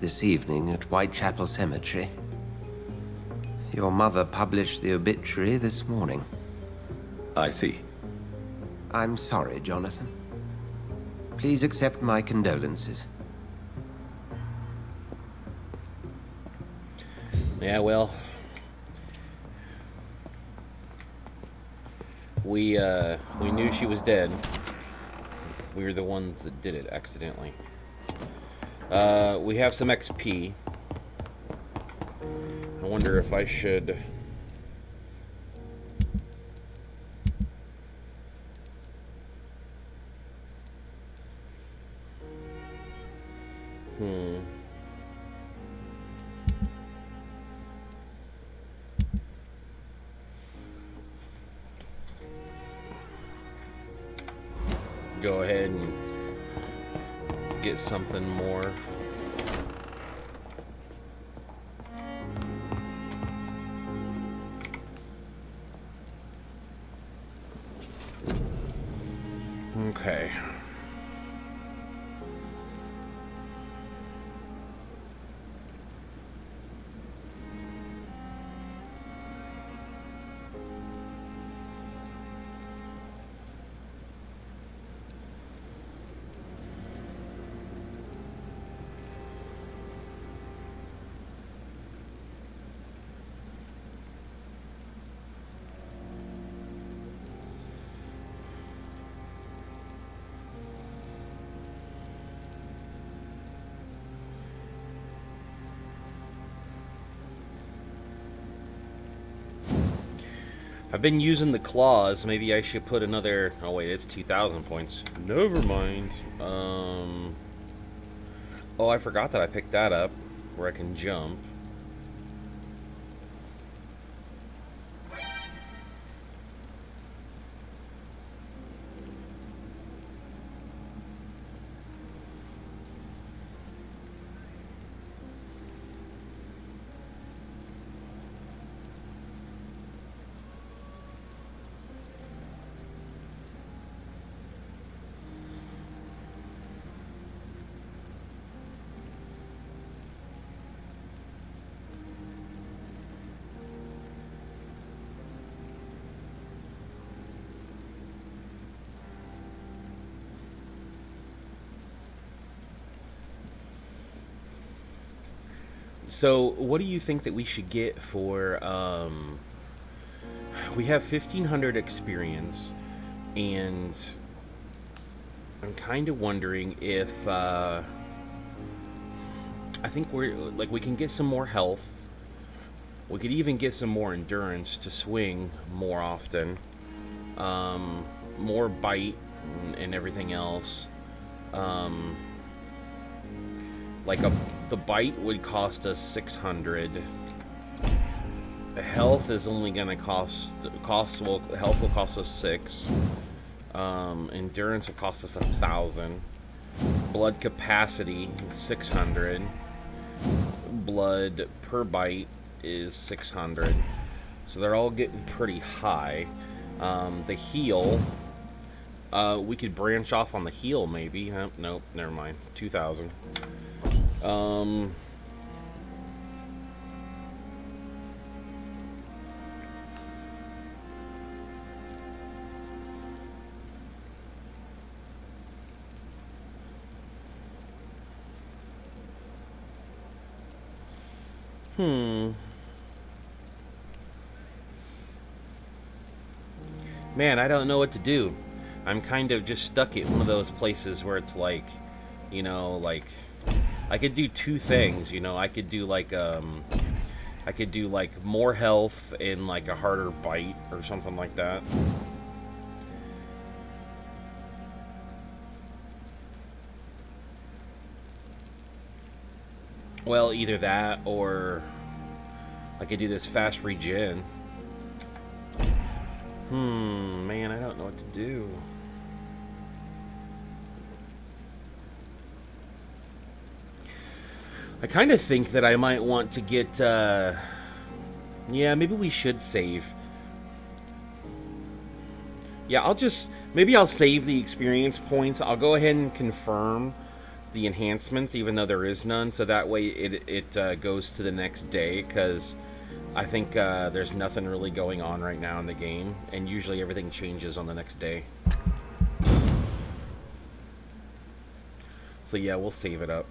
this evening at Whitechapel Cemetery. Your mother published the obituary this morning. I see. I'm sorry, Jonathan. Please accept my condolences. Yeah, well, we knew she was dead. We were the ones that did it accidentally. We have some XP. I wonder if I should... Go ahead and get something more. I've been using the claws. Maybe I should put another... Oh wait, it's 2,000 points. Never mind. Oh, I forgot that I picked that up, where I can jump. So, what do you think that we should get for, we have 1,500 experience, and I'm kind of wondering if, I think we can get some more health. We could even get some more endurance to swing more often. More bite and everything else. The bite would cost us 600. The health is only gonna health will cost us 6. Endurance will cost us 1,000. Blood capacity 600. Blood per bite is 600. So they're all getting pretty high. The heal, we could branch off on the heal maybe. Nope, never mind. 2,000. Man, I don't know what to do. I'm kind of just stuck at one of those places where it's like, you know, like, I could do two things, you know. I could do like more health and like a harder bite or something like that. Well, either that or I could do this fast regen. Man, I don't know what to do. I kind of think that I might want to get, yeah, maybe we should save. Yeah, maybe I'll save the experience points. I'll go ahead and confirm the enhancements, even though there is none, so that way it goes to the next day, because I think there's nothing really going on right now in the game, and usually everything changes on the next day. So yeah, we'll save it up.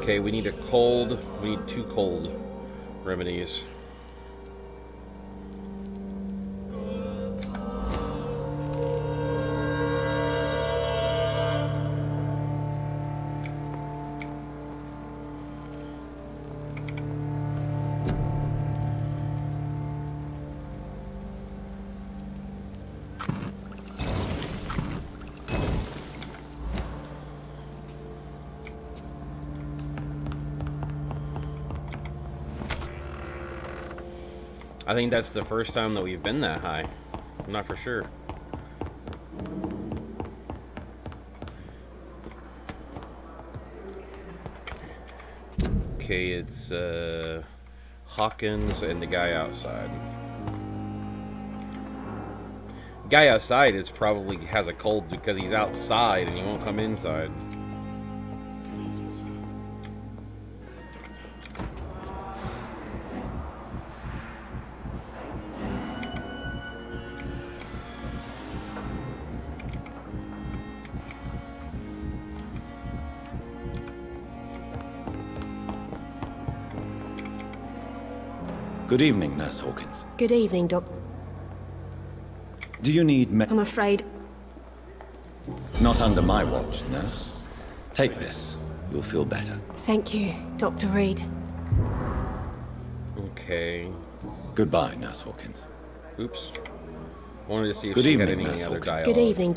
Okay, we need we need 2 cold remedies. I think that's the first time that we've been that high. I'm not for sure. Okay, it's Hawkins and the guy outside. The guy outside is probably has a cold because he's outside and he won't come inside. Good evening, Nurse Hawkins. Good evening, Doc. Do you need I'm afraid... Not under my watch, Nurse. Take this. You'll feel better. Thank you, Dr. Reed. Okay. Goodbye, Nurse Hawkins. Oops. Wanted to see if Good she evening, had any Nurse other Hawkins. dialogue. Good evening.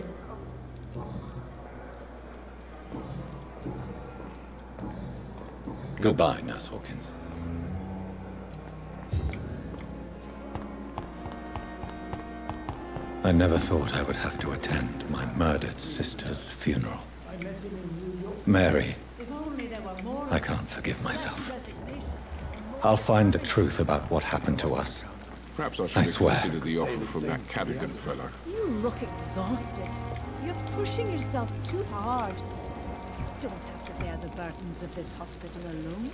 Goodbye, Nurse Hawkins. I never thought I would have to attend my murdered sister's funeral. Mary, I can't forgive myself. I'll find the truth about what happened to us. Perhaps I I should have swear. considered the offer from that Cadigan fellow. You look exhausted. You're pushing yourself too hard. You don't have to bear the burdens of this hospital alone.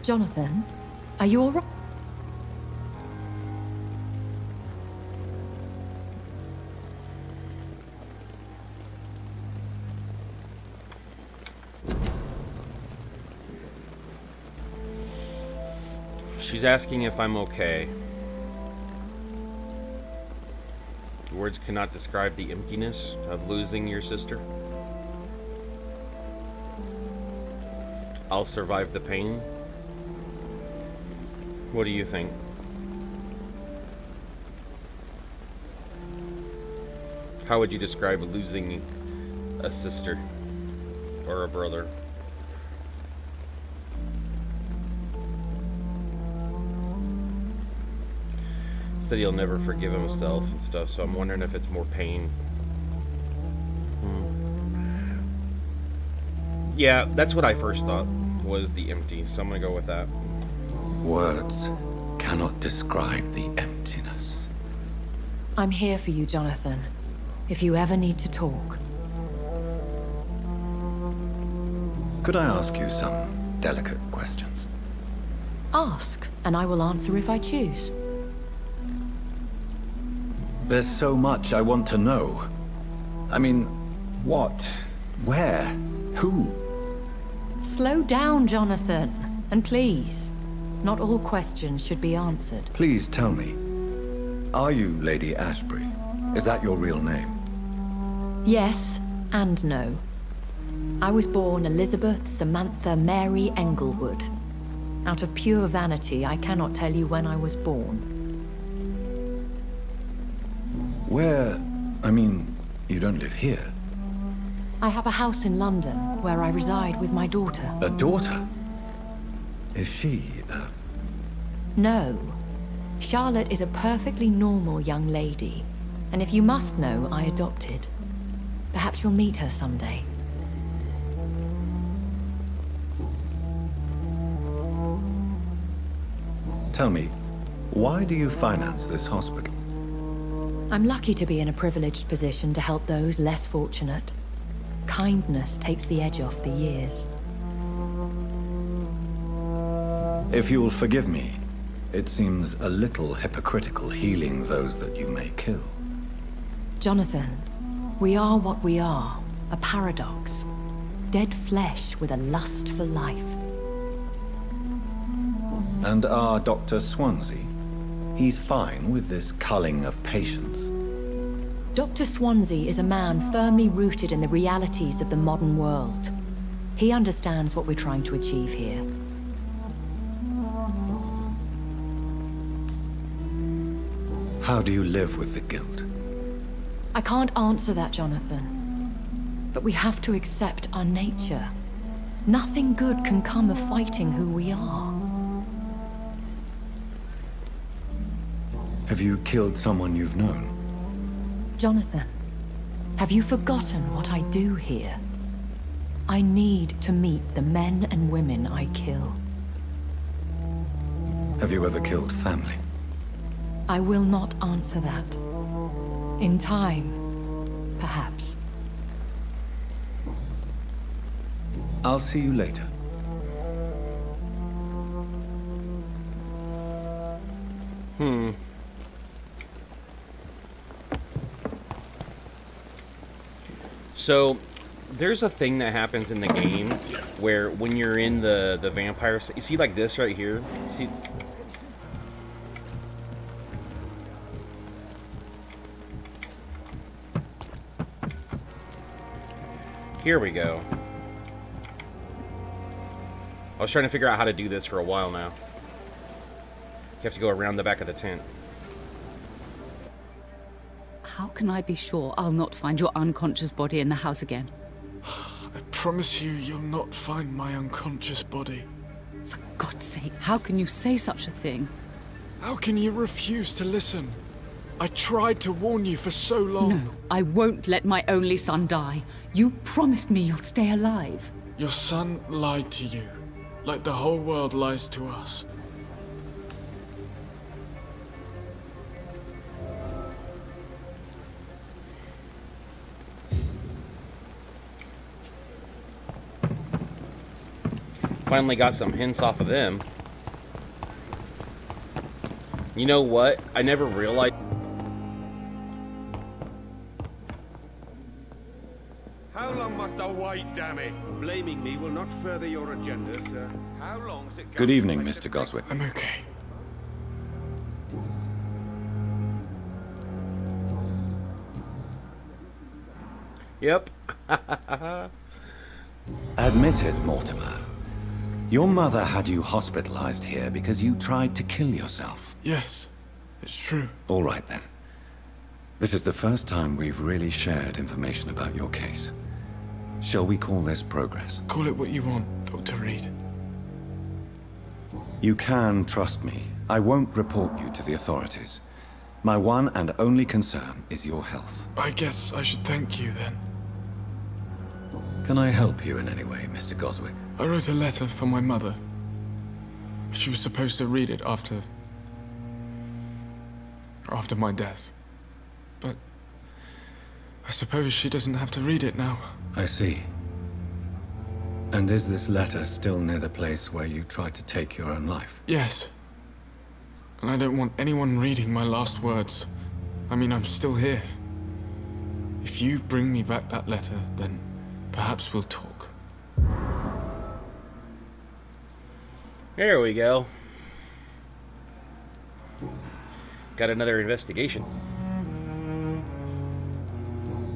Jonathan, are you all right? She's asking if I'm okay. Words cannot describe the emptiness of losing your sister. I'll survive the pain. What do you think? How would you describe losing a sister or a brother? Said he'll never forgive himself and stuff, so I'm wondering if it's more pain. Yeah, that's what I first thought was the empty, so I'm gonna go with that. Words cannot describe the emptiness. I'm here for you, Jonathan. If you ever need to talk. Could I ask you some delicate questions? Ask, and I will answer if I choose. There's so much I want to know. I mean, what? Where? Who? Slow down, Jonathan. And please, not all questions should be answered. Please tell me. Are you Lady Ashbury? Is that your real name? Yes and no. I was born Elizabeth Samantha Mary Englewood. Out of pure vanity, I cannot tell you when I was born. Where? I mean, you don't live here. I have a house in London where I reside with my daughter. A daughter? Is she, No. Charlotte is a perfectly normal young lady. And if you must know, I adopted. Perhaps you'll meet her someday. Tell me, why do you finance this hospital? I'm lucky to be in a privileged position to help those less fortunate. Kindness takes the edge off the years. If you'll forgive me, it seems a little hypocritical healing those that you may kill. Jonathan, we are what we are, a paradox. Dead flesh with a lust for life. And our Dr. Swansea? He's fine with this culling of patients. Dr. Swansea is a man firmly rooted in the realities of the modern world. He understands what we're trying to achieve here. How do you live with the guilt? I can't answer that, Jonathan. But we have to accept our nature. Nothing good can come of fighting who we are. Have you killed someone you've known? Jonathan, have you forgotten what I do here? I need to meet the men and women I kill. Have you ever killed family? I will not answer that. In time, perhaps. I'll see you later. So, there's a thing that happens in the game where when you're in the vampire... You see like this right here? See... Here we go. I was trying to figure out how to do this for a while now. You have to go around the back of the tent. How can I be sure I'll not find your unconscious body in the house again? I promise you, you'll not find my unconscious body. For God's sake, how can you say such a thing? How can you refuse to listen? I tried to warn you for so long. No, I won't let my only son die. You promised me you'll stay alive. Your son lied to you, like the whole world lies to us. Finally got some hints off of them. You know what? I never realized... How long must I wait, damn it? Blaming me will not further your agenda, sir. How long's it... Good evening, Mr. Goswick. I'm okay. Yep. Admit it, Mortimer. Your mother had you hospitalized here because you tried to kill yourself. Yes, it's true. All right, then. This is the first time we've really shared information about your case. Shall we call this progress? Call it what you want, Dr. Reed. You can trust me. I won't report you to the authorities. My one and only concern is your health. I guess I should thank you, then. Can I help you in any way, Mr. Goswick? I wrote a letter for my mother. She was supposed to read it after my death. But I suppose she doesn't have to read it now. I see. And is this letter still near the place where you tried to take your own life? Yes. And I don't want anyone reading my last words. I mean, I'm still here. If you bring me back that letter, then perhaps we'll talk. There we go. Got another investigation.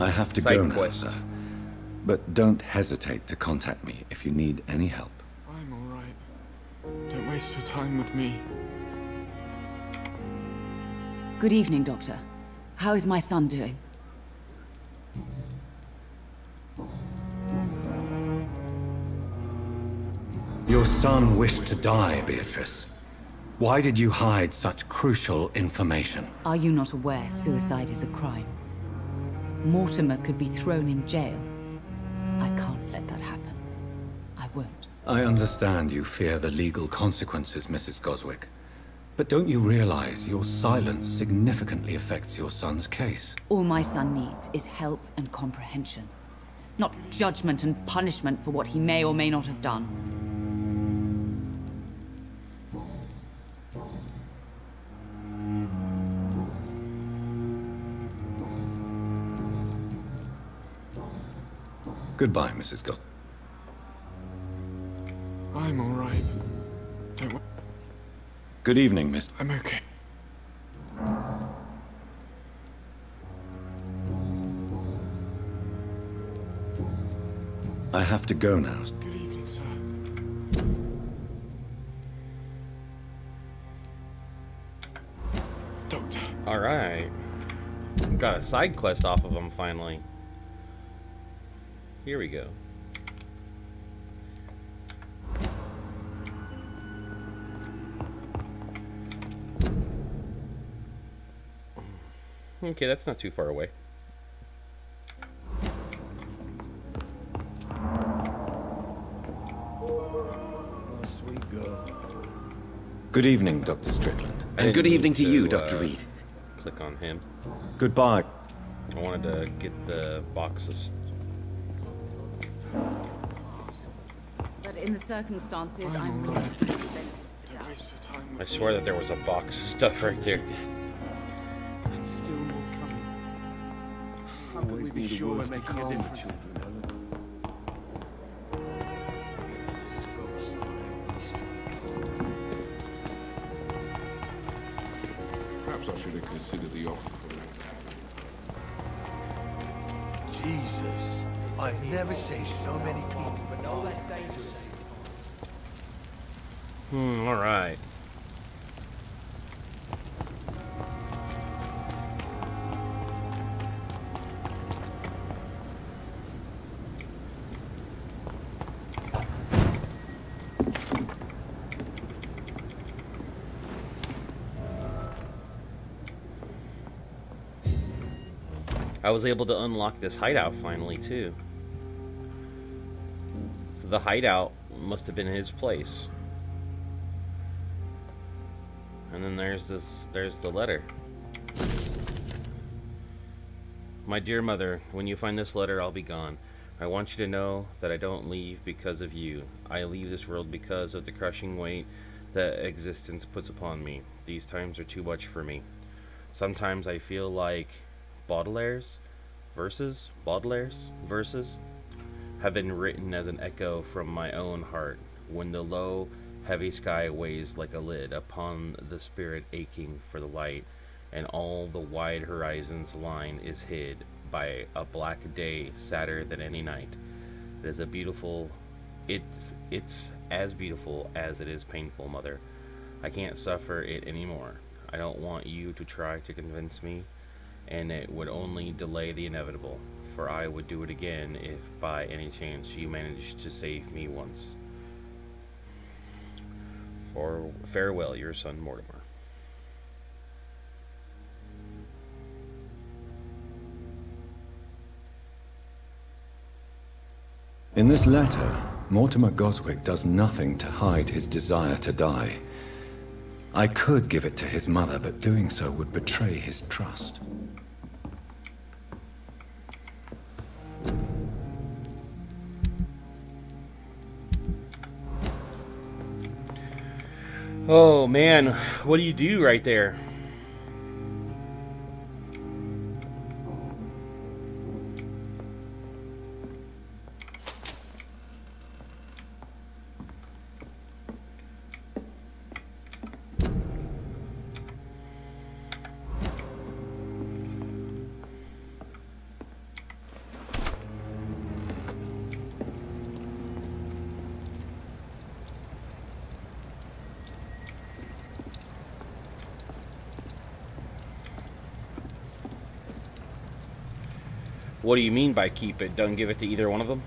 I have to go now, sir. But don't hesitate to contact me if you need any help. I'm all right. Don't waste your time with me. Good evening, Doctor. How is my son doing? Your son wished to die, Beatrice. Why did you hide such crucial information? Are you not aware suicide is a crime? Mortimer could be thrown in jail. I can't let that happen. I won't. I understand you fear the legal consequences, Mrs. Goswick. But don't you realize your silence significantly affects your son's case? All my son needs is help and comprehension. Not judgment and punishment for what he may or may not have done. Goodbye, Mrs. Goswick. I'm all right. Don't. Good evening, Mr. I'm okay. I have to go now. Good evening, sir. Doctor. All right. Got a side quest off of him finally. Here we go. Okay, that's not too far away. Oh, sweet girl. Good evening, Dr. Strickland. And good evening to you, Dr. Reed. Click on him. Goodbye. I wanted to get the boxes. But in the circumstances, I'm willing to keep them. Don't waste your time with I swear that there was a box of stuff right there. And still more coming. How can we be sure we're making a difference? Perhaps I should have considered the offer for that. Jesus, I've never seen so many people but no less dangerous. Alright. I was able to unlock this hideout finally, too. So the hideout must have been his place. And then there's the letter. My dear mother, when you find this letter, I'll be gone. I want you to know that I don't leave because of you. I leave this world because of the crushing weight that existence puts upon me. These times are too much for me. Sometimes I feel like Baudelaire's verses have been written as an echo from my own heart, when the low, heavy sky weighs like a lid upon the spirit aching for the light, and all the wide horizon's line is hid by a black day sadder than any night. It's as beautiful as it is painful, Mother. I can't suffer it anymore. I don't want you to try to convince me, and it would only delay the inevitable, for I would do it again if by any chance you managed to save me once. Farewell, your son Mortimer. In this letter, Mortimer Goswick does nothing to hide his desire to die. I could give it to his mother, but doing so would betray his trust. Oh man, what do you do right there? What do you mean by keep it? Don't give it to either one of them?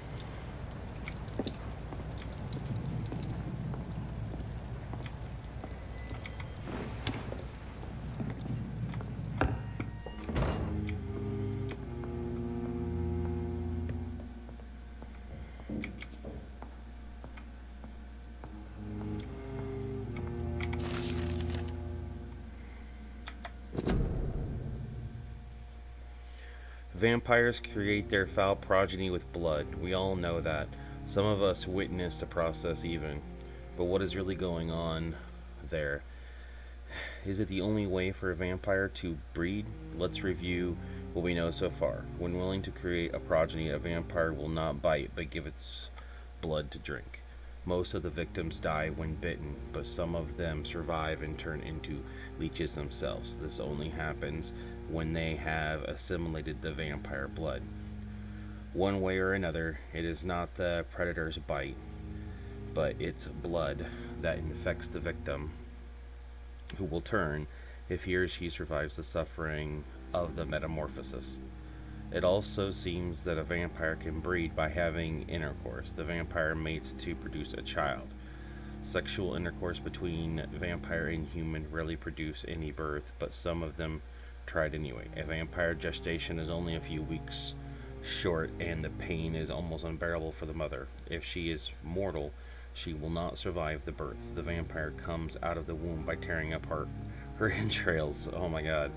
Vampires create their foul progeny with blood. We all know that. Some of us witness the process even. But what is really going on there? Is it the only way for a vampire to breed? Let's review what we know so far. When willing to create a progeny, a vampire will not bite, but give its blood to drink. Most of the victims die when bitten, but some of them survive and turn into leeches themselves. This only happens when they have assimilated the vampire blood. One way or another, it is not the predator's bite, but its blood that infects the victim, who will turn if he or she survives the suffering of the metamorphosis. It also seems that a vampire can breed by having intercourse. The vampire mates to produce a child. Sexual intercourse between vampire and human rarely produce any birth, but some of them tried anyway. A vampire gestation is only a few weeks short, and the pain is almost unbearable for the mother. If she is mortal, she will not survive the birth. The vampire comes out of the womb by tearing apart her entrails. Oh my god.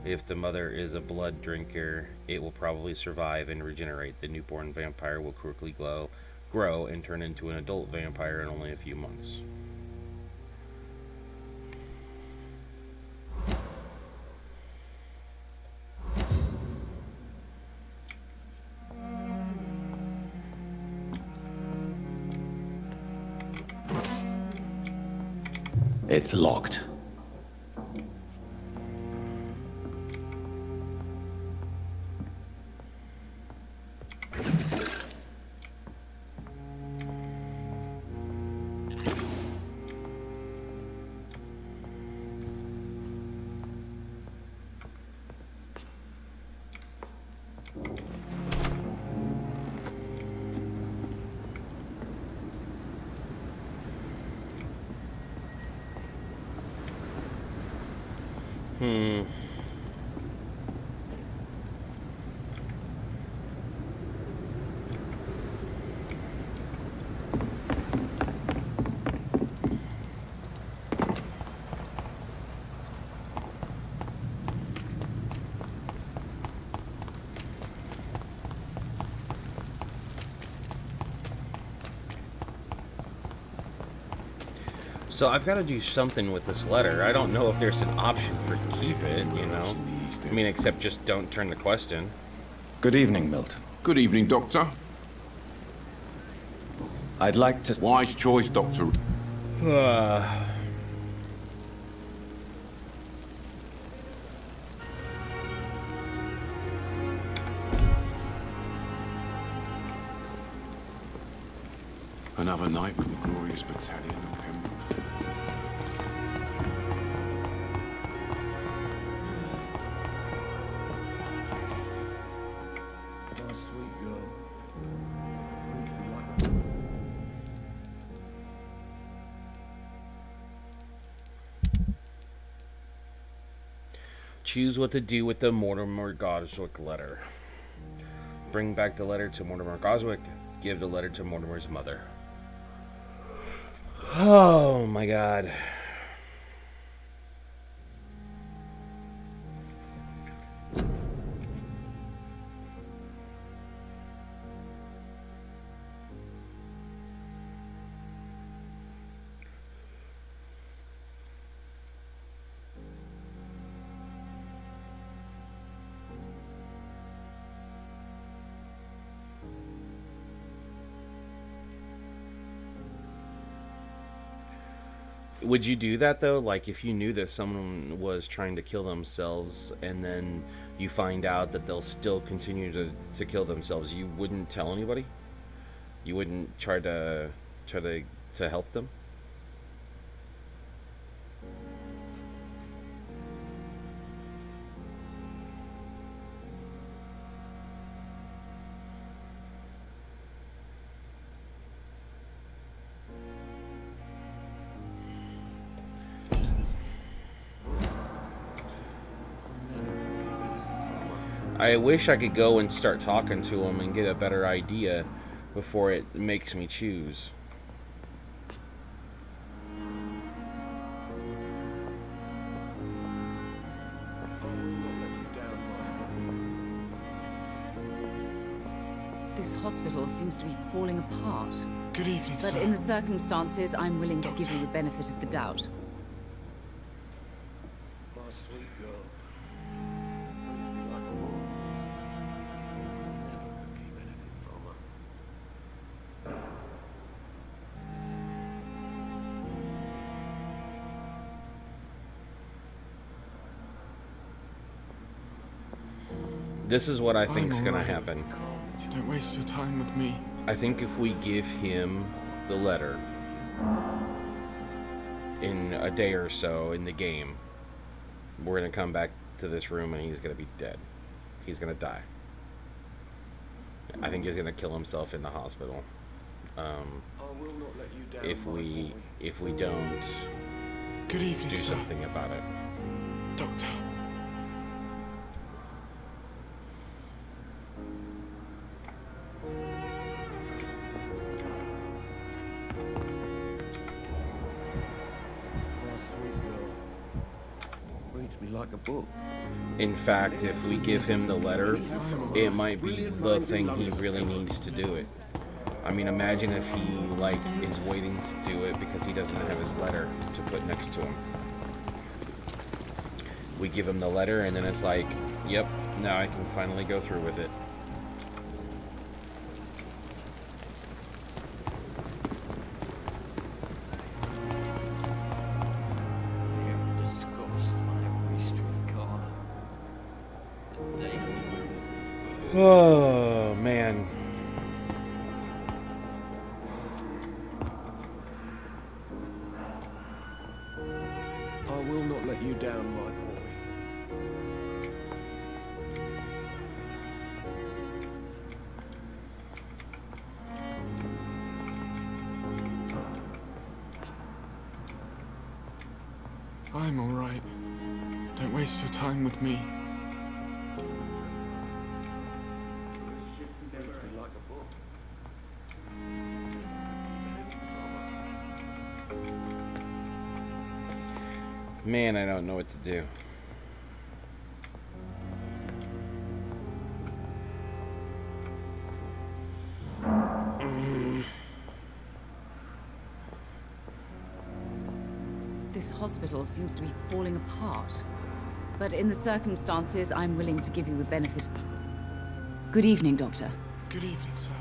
If the mother is a blood drinker, it will probably survive and regenerate. The newborn vampire will quickly grow and turn into an adult vampire in only a few months. It's locked. So I've got to do something with this letter. I don't know if there's an option for keep it, you know? I mean, except just don't turn the quest in. Good evening, Milton. Good evening, Doctor. I'd like to... Wise choice, Doctor. Another night with the glorious battalion of Pembroke. My sweet girl. Choose what to do with the Mortimer Goswick letter. Bring back the letter to Mortimer Goswick. Give the letter to Mortimer's mother. Oh my god. Would you do that though? Like if you knew that someone was trying to kill themselves and then you find out that they'll still continue to kill themselves, you wouldn't tell anybody? You wouldn't try to help them? I wish I could go and start talking to him and get a better idea before it makes me choose. This hospital seems to be falling apart. Good evening, But sir. in the circumstances, I'm willing to give you the benefit of the doubt. My sweet girl. Treats me like a woman. Never could keep anything from her. This is what I think is I'm going to alright. happen. Don't waste your time with me. I think if we give him the letter in a day or so in the game, we're going to come back to this room and he's going to be dead. He's going to die. I think he's going to kill himself in the hospital. I will not let you down, If we don't Good evening, do sir. something about it. Doctor. My sweet girl. Reads me like a book. In fact, if we give him the letter, it might be the thing he really needs to do it. I mean, imagine if he, like, is waiting to do it because he doesn't have his letter to put next to him. We give him the letter, and then it's like, yep, now I can finally go through with it. Oh, man. I will not let you down, my boy. I'm all right. Don't waste your time with me. Man, I don't know what to do. This hospital seems to be falling apart. But in the circumstances, I'm willing to give you the benefit. Good evening, Doctor. Good evening, sir.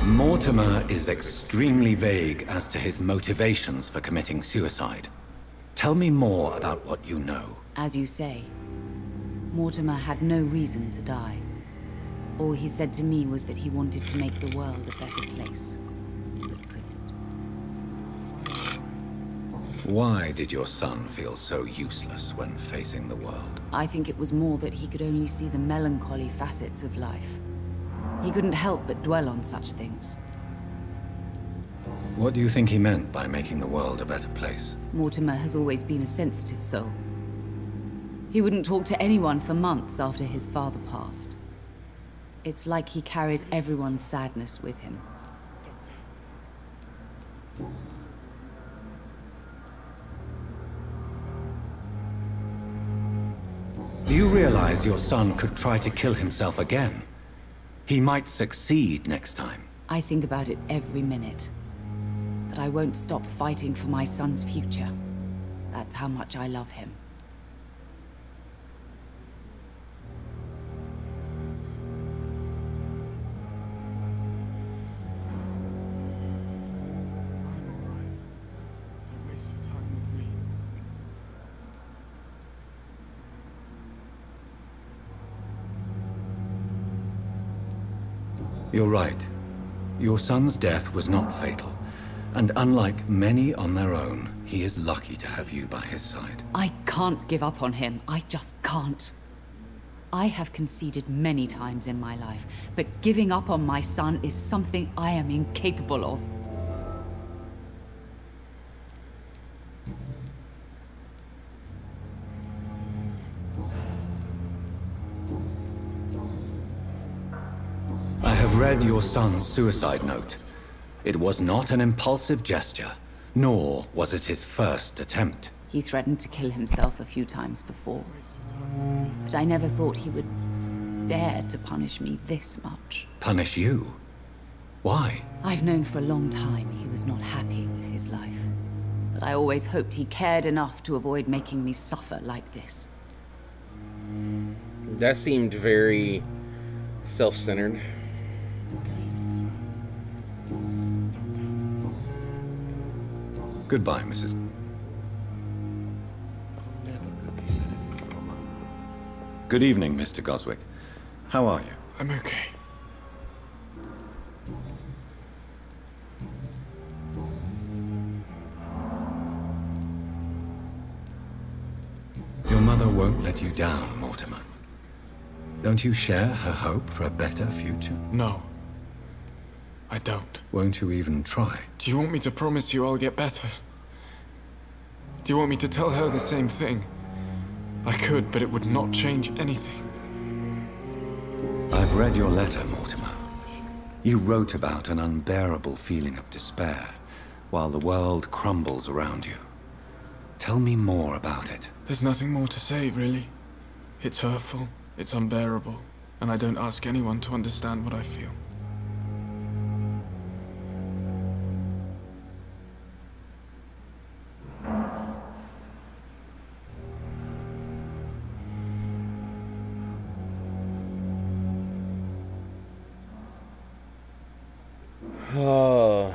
Mortimer is extremely vague as to his motivations for committing suicide. Tell me more about what you know. As you say, Mortimer had no reason to die. All he said to me was that he wanted to make the world a better place, but couldn't. Why did your son feel so useless when facing the world? I think it was more that he could only see the melancholy facets of life. He couldn't help but dwell on such things. What do you think he meant by making the world a better place? Mortimer has always been a sensitive soul. He wouldn't talk to anyone for months after his father passed. It's like he carries everyone's sadness with him. Do you realize your son could try to kill himself again? He might succeed next time. I think about it every minute. But I won't stop fighting for my son's future. That's how much I love him. You're right. Your son's death was not fatal. And unlike many on their own, he is lucky to have you by his side. I can't give up on him. I just can't. I have conceded many times in my life, but giving up on my son is something I am incapable of. I have read your son's suicide note. It was not an impulsive gesture, nor was it his first attempt. He threatened to kill himself a few times before. But I never thought he would dare to punish me this much. Punish you? Why? I've known for a long time he was not happy with his life. But I always hoped he cared enough to avoid making me suffer like this. That seemed very self-centered. Goodbye, Mrs. Good evening, Mr. Goswick. How are you? I'm okay. Your mother won't let you down, Mortimer. Don't you share her hope for a better future? No. I don't. Won't you even try? Do you want me to promise you I'll get better? Do you want me to tell her the same thing? I could, but it would not change anything. I've read your letter, Mortimer. You wrote about an unbearable feeling of despair, while the world crumbles around you. Tell me more about it. There's nothing more to say, really. It's hurtful, it's unbearable, and I don't ask anyone to understand what I feel. Oh.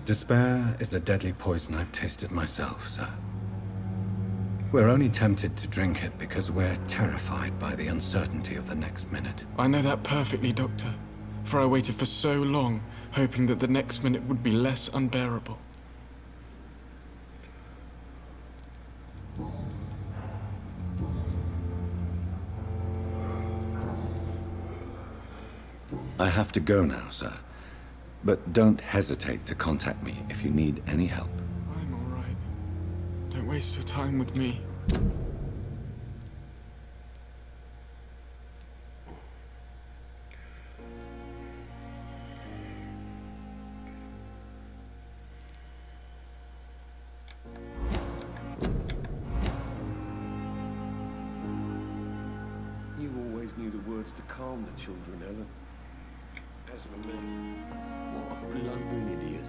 Despair is a deadly poison I've tasted myself, sir. We're only tempted to drink it because we're terrified by the uncertainty of the next minute. I know that perfectly, Doctor. For I waited for so long, hoping that the next minute would be less unbearable. I have to go now, sir. But don't hesitate to contact me if you need any help. I'm all right. Don't waste your time with me. You always knew the words to calm the children, Ellen. As for me, what a blundering idiot.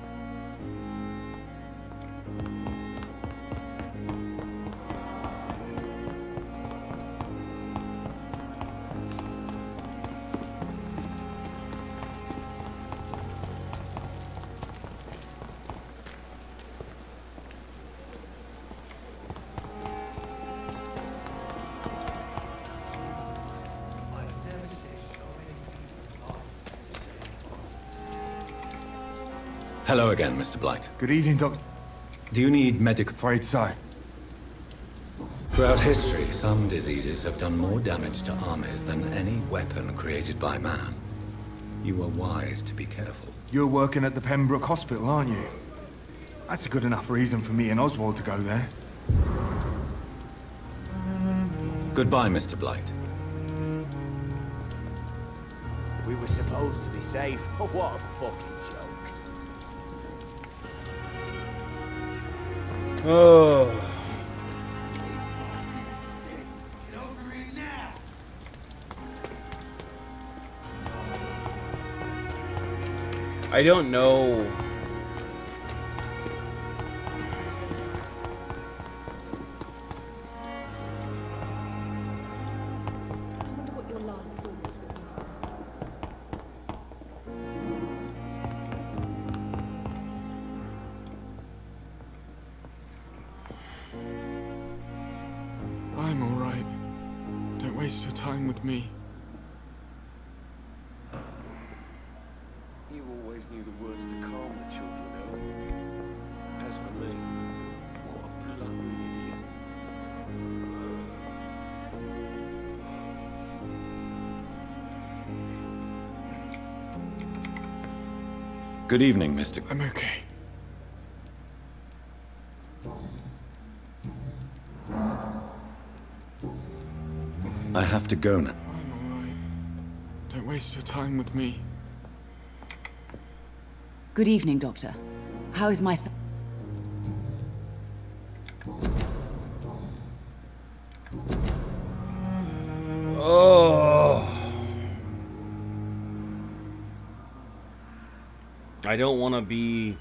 Hello again, Mr. Blight. Good evening, Doctor. Do you need medical... Afraid so. Throughout history, some diseases have done more damage to armies than any weapon created by man. You are wise to be careful. You're working at the Pembroke Hospital, aren't you? That's a good enough reason for me and Oswald to go there. Goodbye, Mr. Blight. We were supposed to be safe. Oh, what a fucking joke. Oh. I don't know. I'm all right. Don't waste your time with me. You always knew the words to calm the children, Ellen. As for me, what a blundering idiot. Good evening, Mr. I'm okay. I have to go now. I'm all right. Don't waste your time with me. Good evening, Doctor. How is my son? Oh. I don't want to be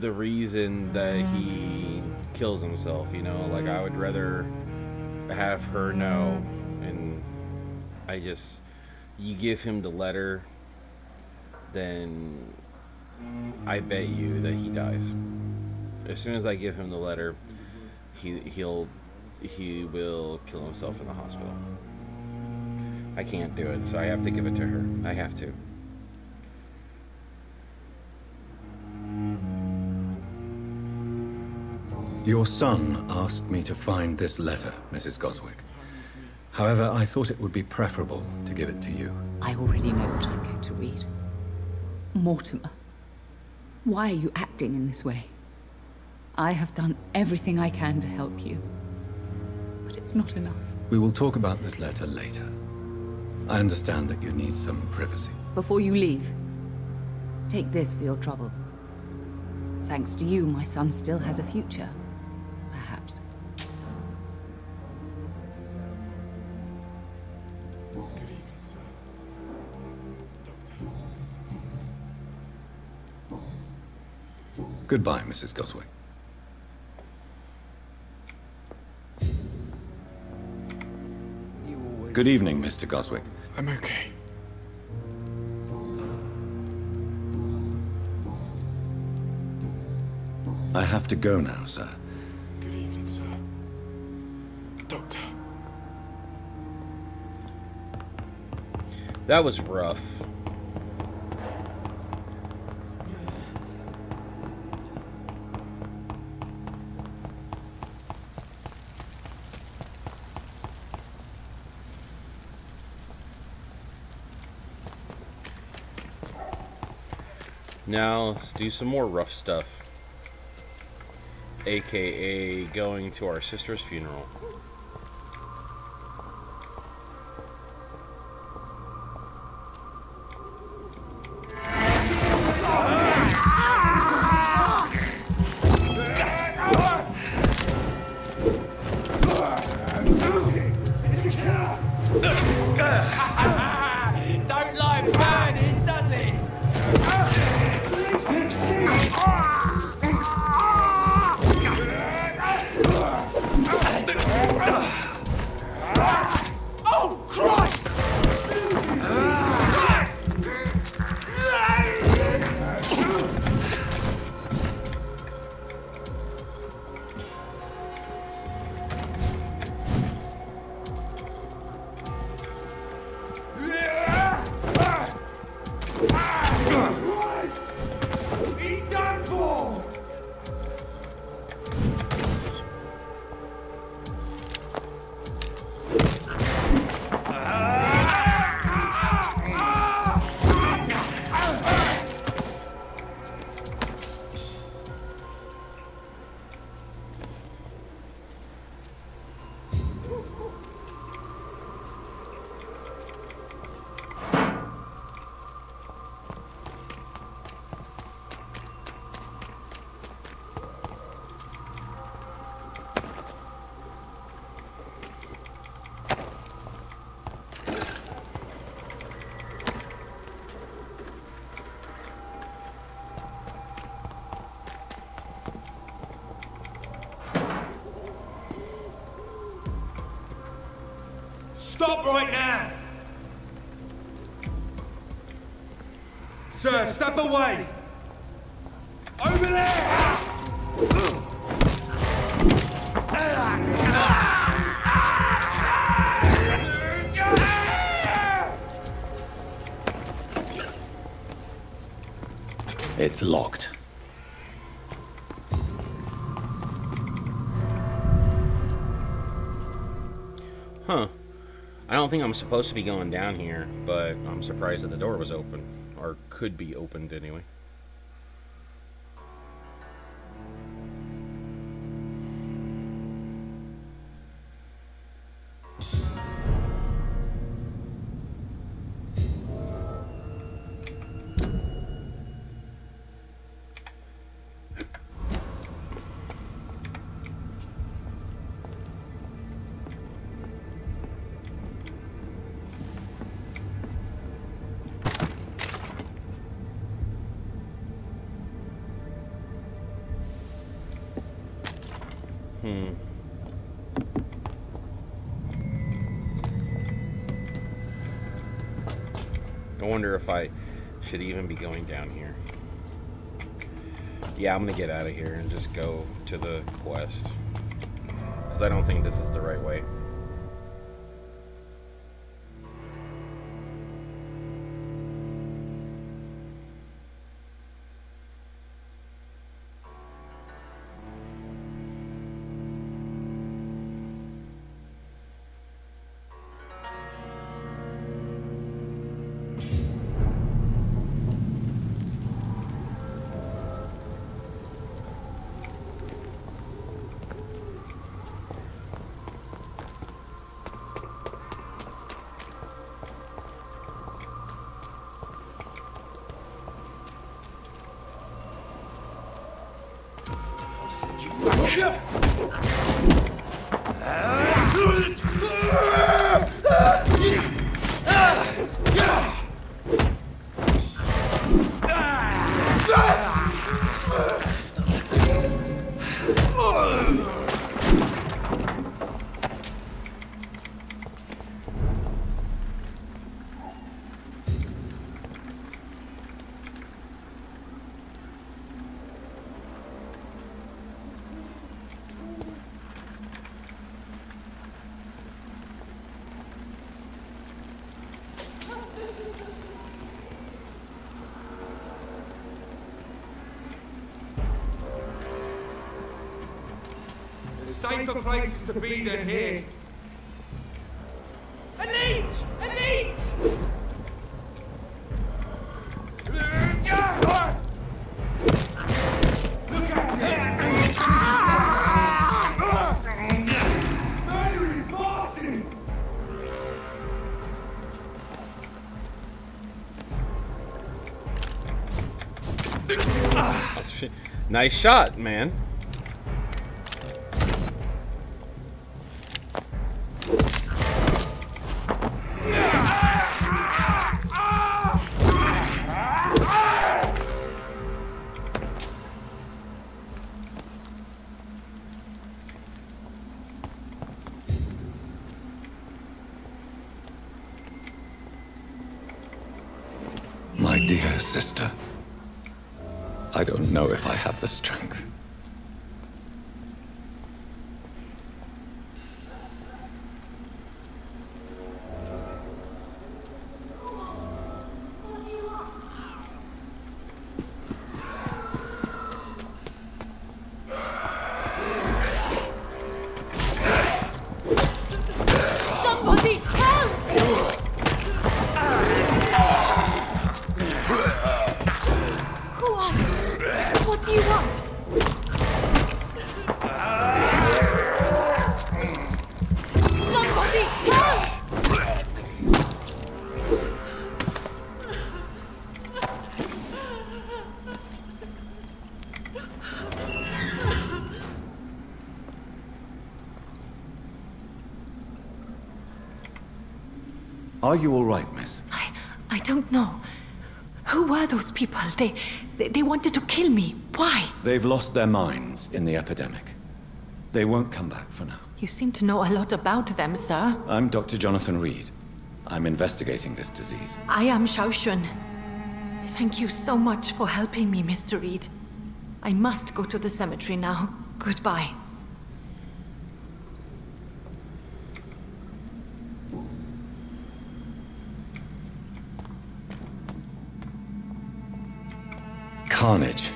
the reason that he kills himself, you know? Like, I would rather have her know, and you give him the letter, then I bet you that he dies. As soon as I give him the letter, he will kill himself in the hospital. I can't do it, so I have to give it to her. I have to. Your son asked me to find this letter, Mrs. Goswick. However, I thought it would be preferable to give it to you. I already know what I'm going to read. Mortimer, why are you acting in this way? I have done everything I can to help you, but it's not enough. We will talk about this letter later. I understand that you need some privacy. Before you leave, take this for your trouble. Thanks to you, my son still has a future. Perhaps. Goodbye, Mrs. Goswick. Good evening, Mr. Goswick. I'm okay. I have to go now, sir. Good evening, sir. Doctor. That was rough. Now, let's do some more rough stuff. AKA going to our sister's funeral. Don't like burning, does it? Oh, Christ! He's done for! Stop right now! Sir, step away! Over there! It's locked. Huh. I don't think I'm supposed to be going down here, but I'm surprised that the door was open. Or could be opened anyway. I wonder if I should even be going down here. Yeah, I'm gonna get out of here and just go to the quest. Because I don't think this is the right way. Safer places to be than here. A leech! A leech! Look at it! Murdering bastard! Nice shot, man. My dear sister, I don't know if I have the strength. Somebody help! Who are you? What do you want? Somebody help! Are you all right, miss? I don't know. Who were those people? They wanted to kill me. Why? They've lost their minds in the epidemic. They won't come back for now. You seem to know a lot about them, sir. I'm Dr. Jonathan Reed. I'm investigating this disease. I am Xiaoxun. Thank you so much for helping me, Mr. Reed. I must go to the cemetery now. Goodbye. Carnage.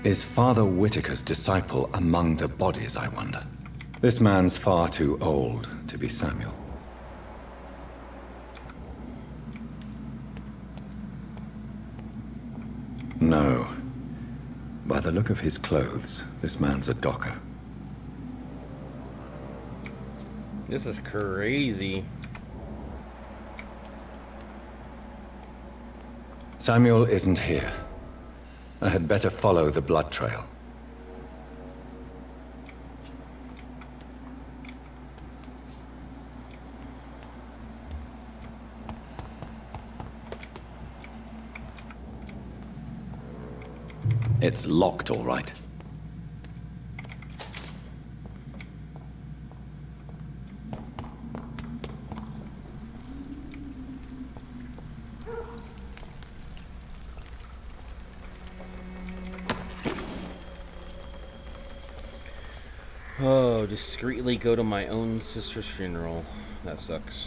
Is Father Whitaker's disciple among the bodies, I wonder? This man's far too old to be Samuel. No. By the look of his clothes, this man's a docker. This is crazy. Samuel isn't here. I had better follow the blood trail. It's locked, all right. Oh, discreetly go to my own sister's funeral. That sucks.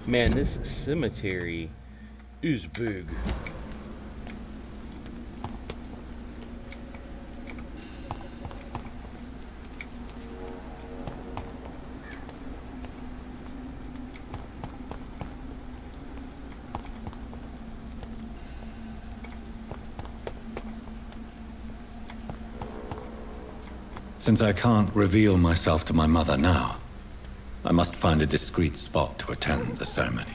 Man, this cemetery is big. Since I can't reveal myself to my mother now, I must find a discreet spot to attend the ceremony.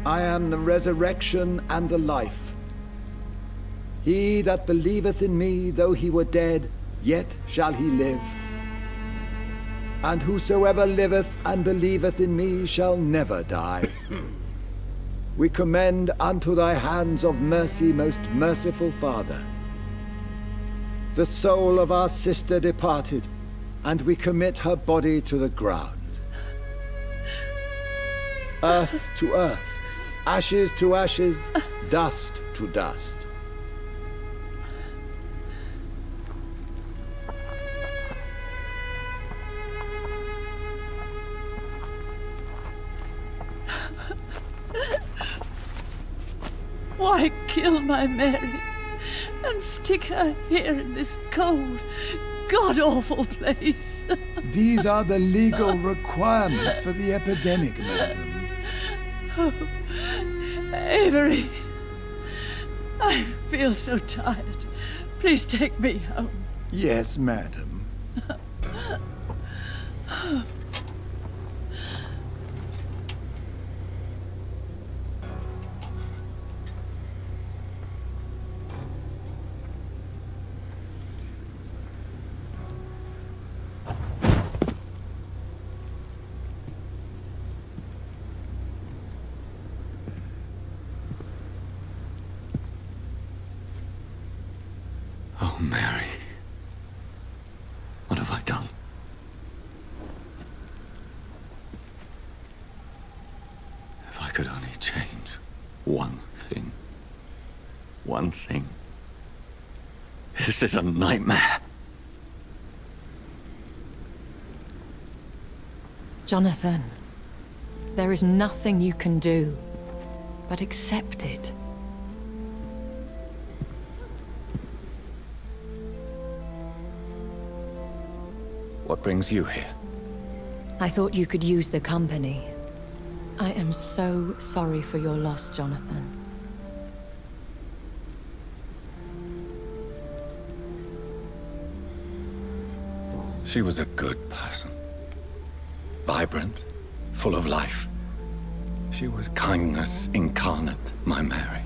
I am the resurrection and the life. He that believeth in me, though he were dead, yet shall he live. And whosoever liveth and believeth in me shall never die. We commend unto thy hands of mercy, most merciful Father, the soul of our sister departed, and we commit her body to the ground. Earth to earth, ashes to ashes, dust to dust. Why kill my Mary and stick her here in this cold, god-awful place? These are the legal requirements for the epidemic, madam. Oh, Avery, I feel so tired. Please take me home. Yes, madam. Oh, Mary. What have I done? If I could only change one thing. One thing. This is a nightmare. Jonathan, there is nothing you can do but accept it. What brings you here? I thought you could use the company. I am so sorry for your loss, Jonathan. She was a good person. Vibrant, full of life. She was kindness incarnate, my Mary.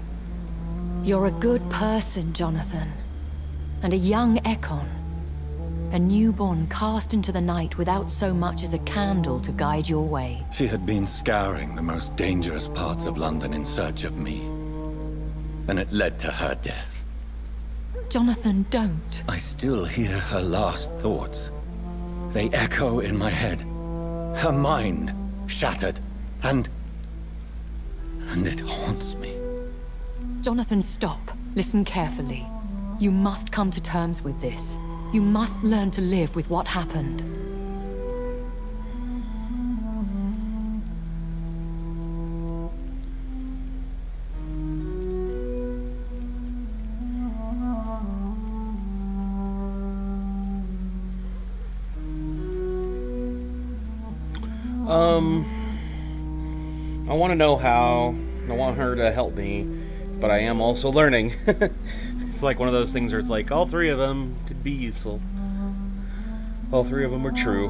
You're a good person, Jonathan. And a young Ekon. A newborn cast into the night without so much as a candle to guide your way. She had been scouring the most dangerous parts of London in search of me. And it led to her death. Jonathan, don't. I still hear her last thoughts. They echo in my head. Her mind shattered, and it haunts me. Jonathan, stop. Listen carefully. You must come to terms with this. You must learn to live with what happened. I want to know how. I want her to help me, but I am also learning. It's like one of those things where it's like all three of them could be useful. All three of them are true.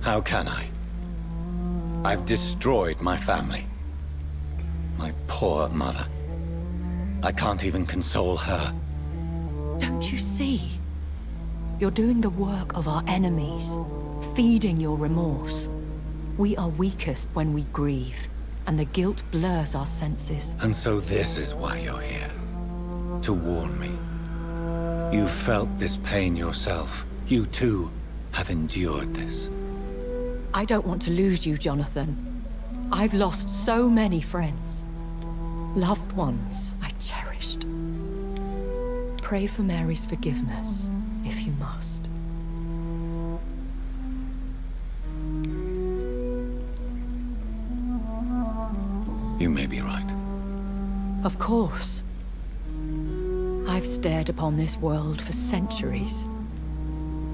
How can I? I've destroyed my family. My poor mother. I can't even console her. Don't you see? You're doing the work of our enemies, feeding your remorse. We are weakest when we grieve, and the guilt blurs our senses. And so this is why you're here. To warn me. You felt this pain yourself. You too have endured this. I don't want to lose you, Jonathan. I've lost so many friends. Loved ones I cherished. Pray for Mary's forgiveness, if you must. You may be right. Of course. I've stared upon this world for centuries,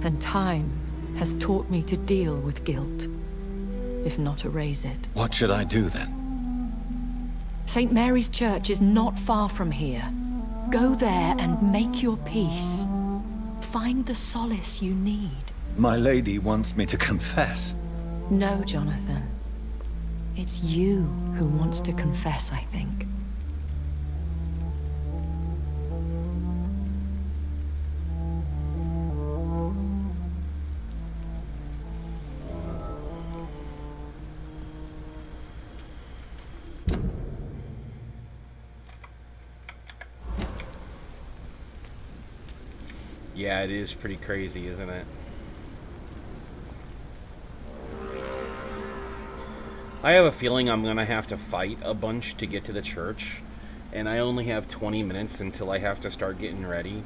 and time has taught me to deal with guilt, if not erase it. What should I do then? St. Mary's Church is not far from here. Go there and make your peace. Find the solace you need. My lady wants me to confess. No, Jonathan. It's you who wants to confess, I think. Yeah, it is pretty crazy, isn't it? I have a feeling I'm gonna have to fight a bunch to get to the church, and I only have 20 minutes until I have to start getting ready,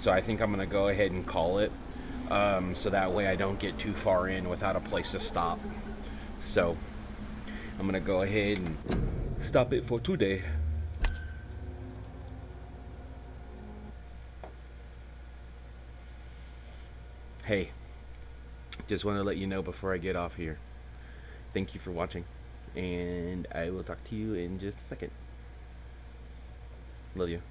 so I think I'm gonna go ahead and call it, so that way I don't get too far in without a place to stop. So I'm gonna go ahead and stop it for today. Hey, just want to let you know before I get off here. Thank you for watching, and I will talk to you in just a second. Love you.